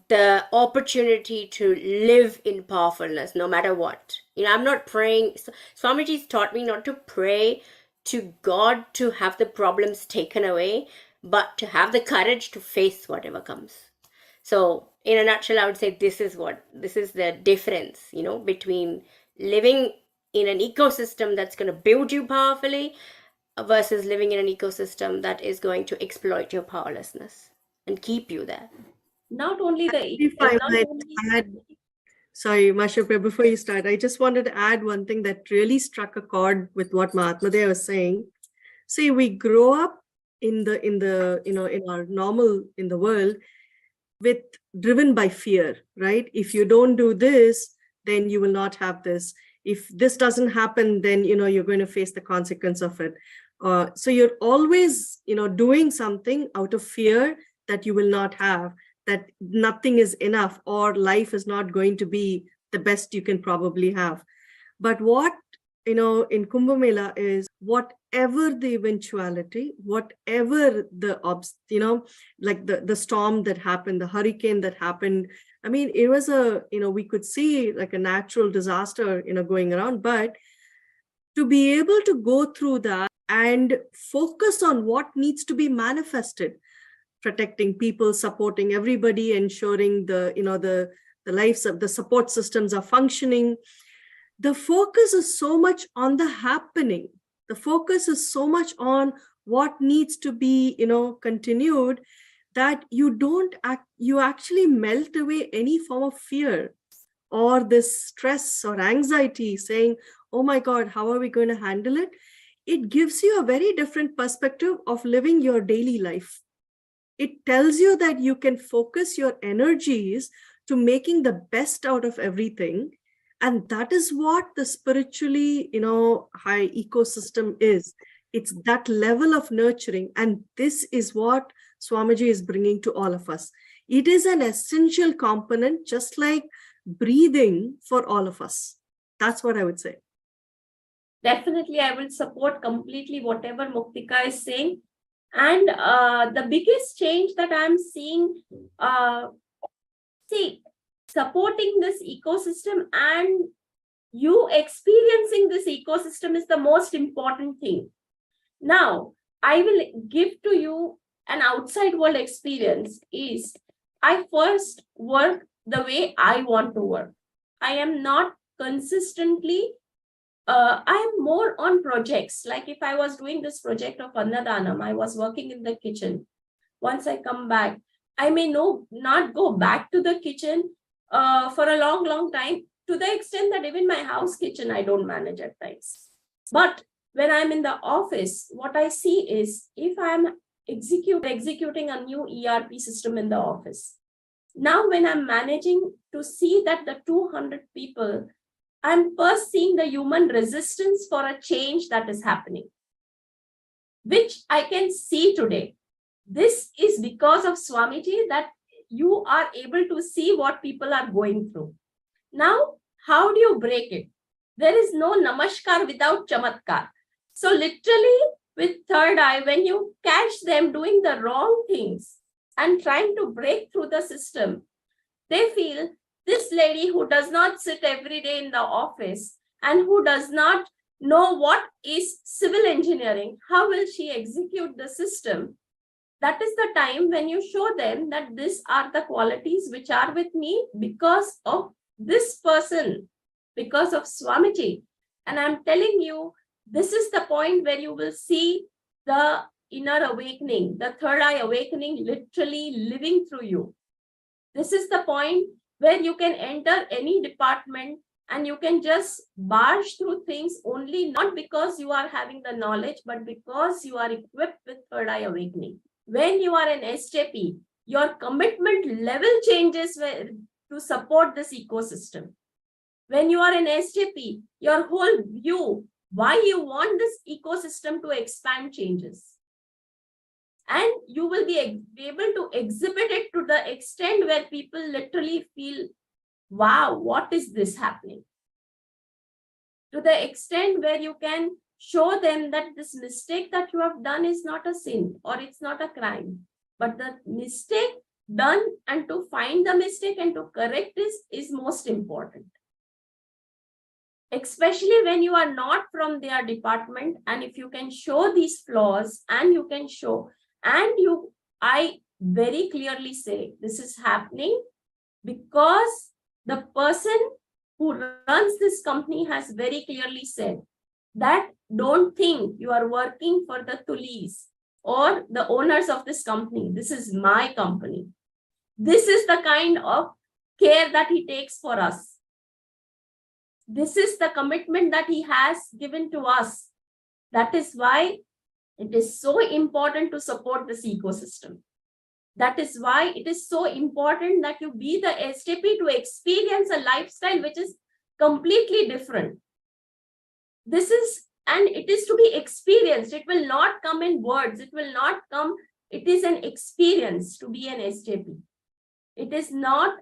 the opportunity to live in powerfulness no matter what. I'm not praying. Swamiji's taught me not to pray to God to have the problems taken away, but to have the courage to face whatever comes. So in a nutshell, I would say this is the difference, between living in an ecosystem that's going to build you powerfully versus living in an ecosystem that is going to exploit your powerlessness and keep you there. Not only the If I might add, sorry, Masha, before you start, I just wanted to add one thing that really struck a chord with what Mahatma was saying. See, we grow up in our normal, in the world, with driven by fear, right? If you don't do this, then you will not have this. If this doesn't happen, then you're going to face the consequence of it. So you're always doing something out of fear that you will not have, that nothing is enough, or life is not going to be the best you can probably have. But what in Kumbh Mela is, whatever the eventuality, whatever the like the storm that happened, the hurricane that happened, I mean, it was we could see like a natural disaster going around, but to be able to go through that and focus on what needs to be manifested, protecting people, supporting everybody, ensuring the lives of the support systems are functioning. The focus is so much on the happening. The focus is so much on what needs to be, continued, that you actually melt away any form of fear or this stress or anxiety, saying, oh my God, how are we going to handle it? It gives you a very different perspective of living your daily life. It tells you that you can focus your energies to making the best out of everything. And that is what the spiritually, high ecosystem is. It's that level of nurturing. And this is what Swamiji is bringing to all of us. It is an essential component, just like breathing, for all of us. That's what I would say. Definitely, I will support completely whatever Muktika is saying. And the biggest change that I'm seeing, supporting this ecosystem and you experiencing this ecosystem is the most important thing. Now, I will give to you an outside world experience. Is I first work the way I want to work. I am not consistently, I am more on projects. Like if I was doing this project of Annadanam, I was working in the kitchen. Once I come back, I may not go back to the kitchen for a long time, to the extent that even my house kitchen, I don't manage at times. But when I'm in the office, what I see is, if I'm executing a new ERP system in the office, now when I'm managing to see that the 200 people, I'm first seeing the human resistance for a change that is happening, which I can see today. This is because of Swamiji, that you are able to see what people are going through. Now, how do you break it? There is no namaskar without chamatkar. So literally with third eye, when you catch them doing the wrong things and trying to break through the system, they feel, this lady who does not sit every day in the office and who does not know what is civil engineering, how will she execute the system? That is the time when you show them that these are the qualities which are with me because of this person, because of Swamiji. And I'm telling you, this is the point where you will see the inner awakening, the third eye awakening literally living through you. This is the point where you can enter any department and you can just barge through things only, not because you are having the knowledge, but because you are equipped with third eye awakening. When you are an SJP, your commitment level changes to support this ecosystem. When you are in SJP, your whole view, why you want this ecosystem to expand changes. And you will be able to exhibit it to the extent where people literally feel, wow, what is this happening? To the extent where you can show them that this mistake that you have done is not a sin or it's not a crime, but the mistake done and to find the mistake and to correct this is most important. Especially when you are not from their department, and if you can show these flaws and you can show, and I very clearly say this is happening because the person who runs this company has very clearly said that don't think you are working for the Tulis or the owners of this company. This is my company. This is the kind of care that he takes for us. This is the commitment that he has given to us. That is why it is so important to support this ecosystem. That is why it is so important that you be the SJP to experience a lifestyle which is completely different. This is, and it is to be experienced. It will not come in words. It will not come. It is an experience to be an SJP. It is not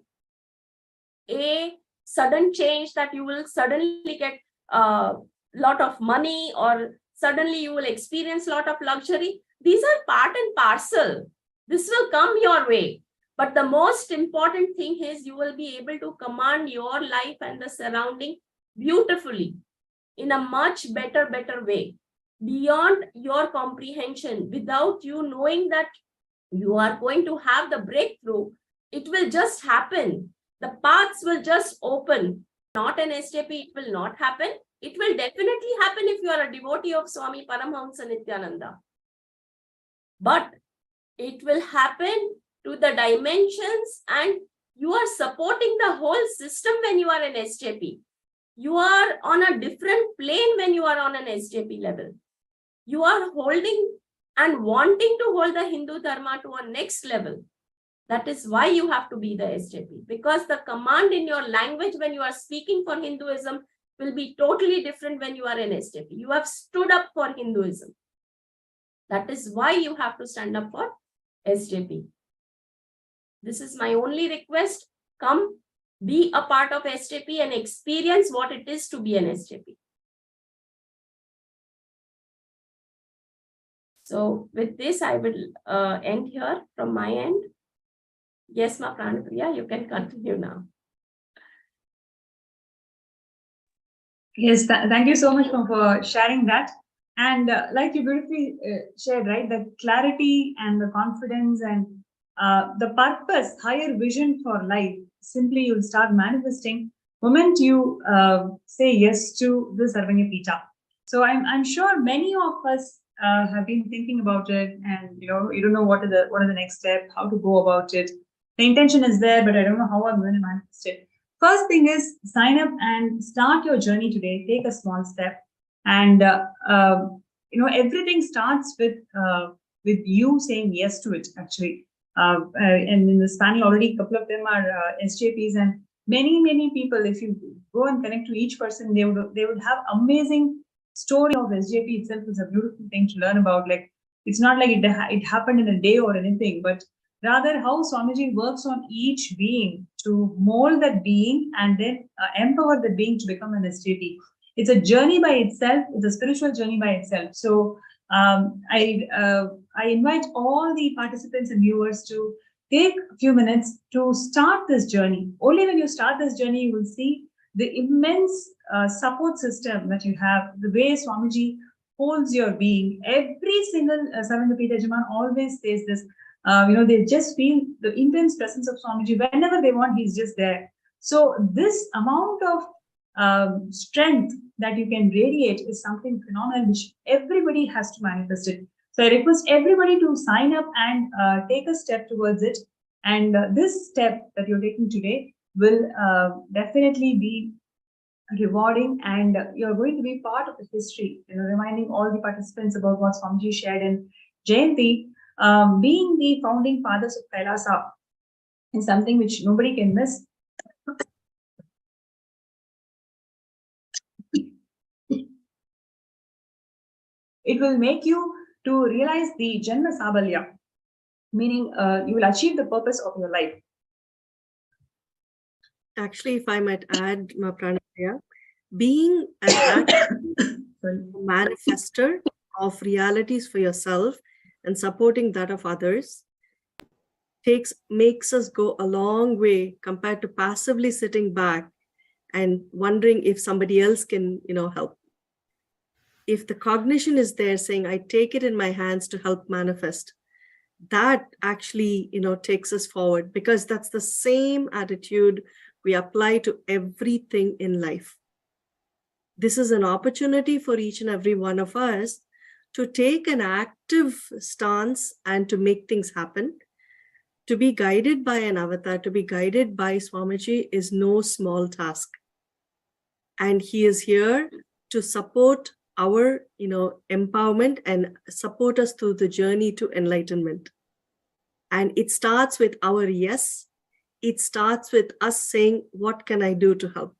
a sudden change that you will suddenly get a lot of money or suddenly you will experience a lot of luxury. These are part and parcel. This will come your way. But the most important thing is you will be able to command your life and the surrounding beautifully in a much better way, beyond your comprehension, without you knowing that you are going to have the breakthrough. It will just happen. The paths will just open. Not an SJP, it will not happen. It will definitely happen if you are a devotee of Swami Paramahamsa Nithyananda. But it will happen to the dimensions, and you are supporting the whole system when you are an SJP. You are on a different plane when you are on an SJP level. You are holding and wanting to hold the Hindu Dharma to a next level. That is why you have to be the SJP, because the command in your language when you are speaking for Hinduism will be totally different when you are an SJP. You have stood up for Hinduism. That is why you have to stand up for SJP. This is my only request. Come, be a part of SJP and experience what it is to be an SJP. So with this, I will end here from my end. Yes, Ma Pranapriya, you can continue now. Yes, thank you so much for sharing that. And like you beautifully shared, right, the clarity and the confidence and the purpose, higher vision for life, simply you'll start manifesting moment you say yes to the Sarvanya Pita. So I'm sure many of us have been thinking about it, and you don't know what are the next step, how to go about it. The intention is there, but I don't know how I'm going to manifest it. First thing is sign up and start your journey today. Take a small step, and everything starts with you saying yes to it. Actually, and in this panel already, a couple of them are SJPs, and many people. If you go and connect to each person, they would have amazing story of SJP itself. Is a beautiful thing to learn about. Like, it's not like it happened in a day or anything, but rather how Swamiji works on each being to mold that being and then empower the being to become an SJP. It's a journey by itself. It's a spiritual journey by itself. So I invite all the participants and viewers to take a few minutes to start this journey. Only when you start this journey, you will see the immense support system that you have, the way Swamiji holds your being. Every single Sarvanya Pita Yajaman always says this. They just feel the intense presence of Swamiji. Whenever they want, he's just there. So this amount of strength that you can radiate is something phenomenal, which everybody has to manifest it. So I request everybody to sign up and take a step towards it. And this step that you're taking today will definitely be rewarding, and you're going to be part of the history, reminding all the participants about what Swamiji shared in Jayanti. Being the founding fathers of Kailasa is something which nobody can miss. It will make you to realize the Janma Sabalya, meaning you will achieve the purpose of your life. Actually, if I might add, Pranapriya, being an active manifester of realities for yourself and supporting that of others makes us go a long way compared to passively sitting back and wondering if somebody else can, help. If the cognition is there saying, I take it in my hands to help manifest, that actually, takes us forward, because that's the same attitude we apply to everything in life. This is an opportunity for each and every one of us to take an active stance and to make things happen. To be guided by an avatar, to be guided by Swamiji is no small task. And he is here to support our, empowerment and support us through the journey to enlightenment. And it starts with our yes. It starts with us saying, what can I do to help?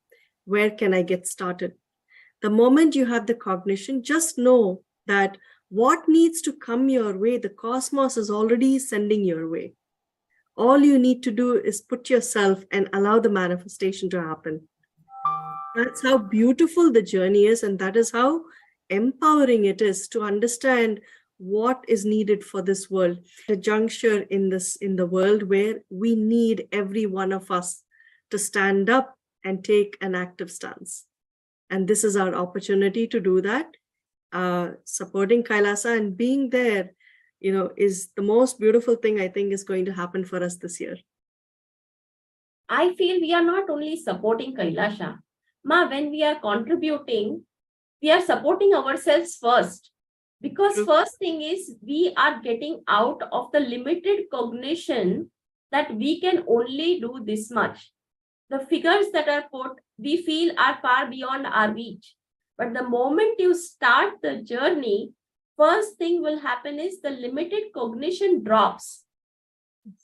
Where can I get started? The moment you have the cognition, just know that what needs to come your way, the cosmos is already sending your way. All you need to do is put yourself and allow the manifestation to happen. That's how beautiful the journey is, and that is how empowering it is to understand what is needed for this world. A juncture in the world where we need every one of us to stand up and take an active stance. And this is our opportunity to do that. Supporting Kailasa and being there, is the most beautiful thing I think is going to happen for us this year. I feel we are not only supporting Kailasha. Ma, when we are contributing, we are supporting ourselves first. Because first thing is, we are getting out of the limited cognition that we can only do this much. The figures that are put, we feel are far beyond our reach. But the moment you start the journey, first thing will happen is the limited cognition drops.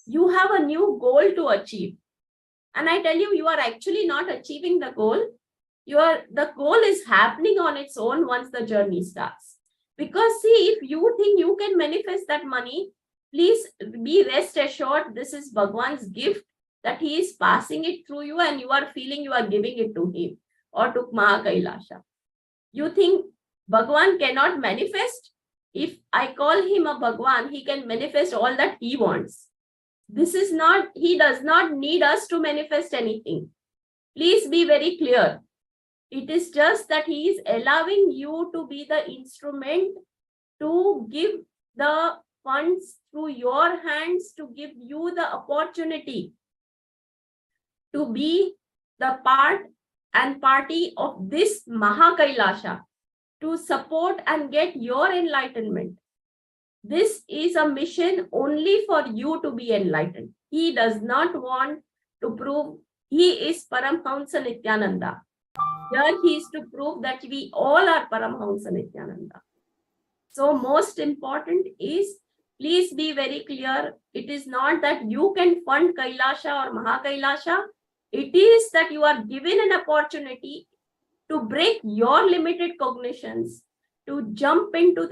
You have a new goal to achieve. And I tell you, you are actually not achieving the goal. The goal is happening on its own once the journey starts. Because see, if you think you can manifest that money, please be rest assured, this is Bhagwan's gift that he is passing it through you and you are feeling you are giving it to him or to Mahakailasha. You think Bhagwan cannot manifest? If I call him a Bhagwan, he can manifest all that he wants. He does not need us to manifest anything. Please be very clear. It is just that he is allowing you to be the instrument to give the funds through your hands, to give you the opportunity to be the part and party of this Mahakailasha, to support and get your enlightenment. This is a mission only for you to be enlightened. He does not want to prove he is Paramhamsa Nithyananda. Here he is to prove that we all are Paramhamsa Nithyananda. So most important is, please be very clear, it is not that you can fund Kailasha or Mahakailasha. It is that you are given an opportunity to break your limited cognitions, to jump into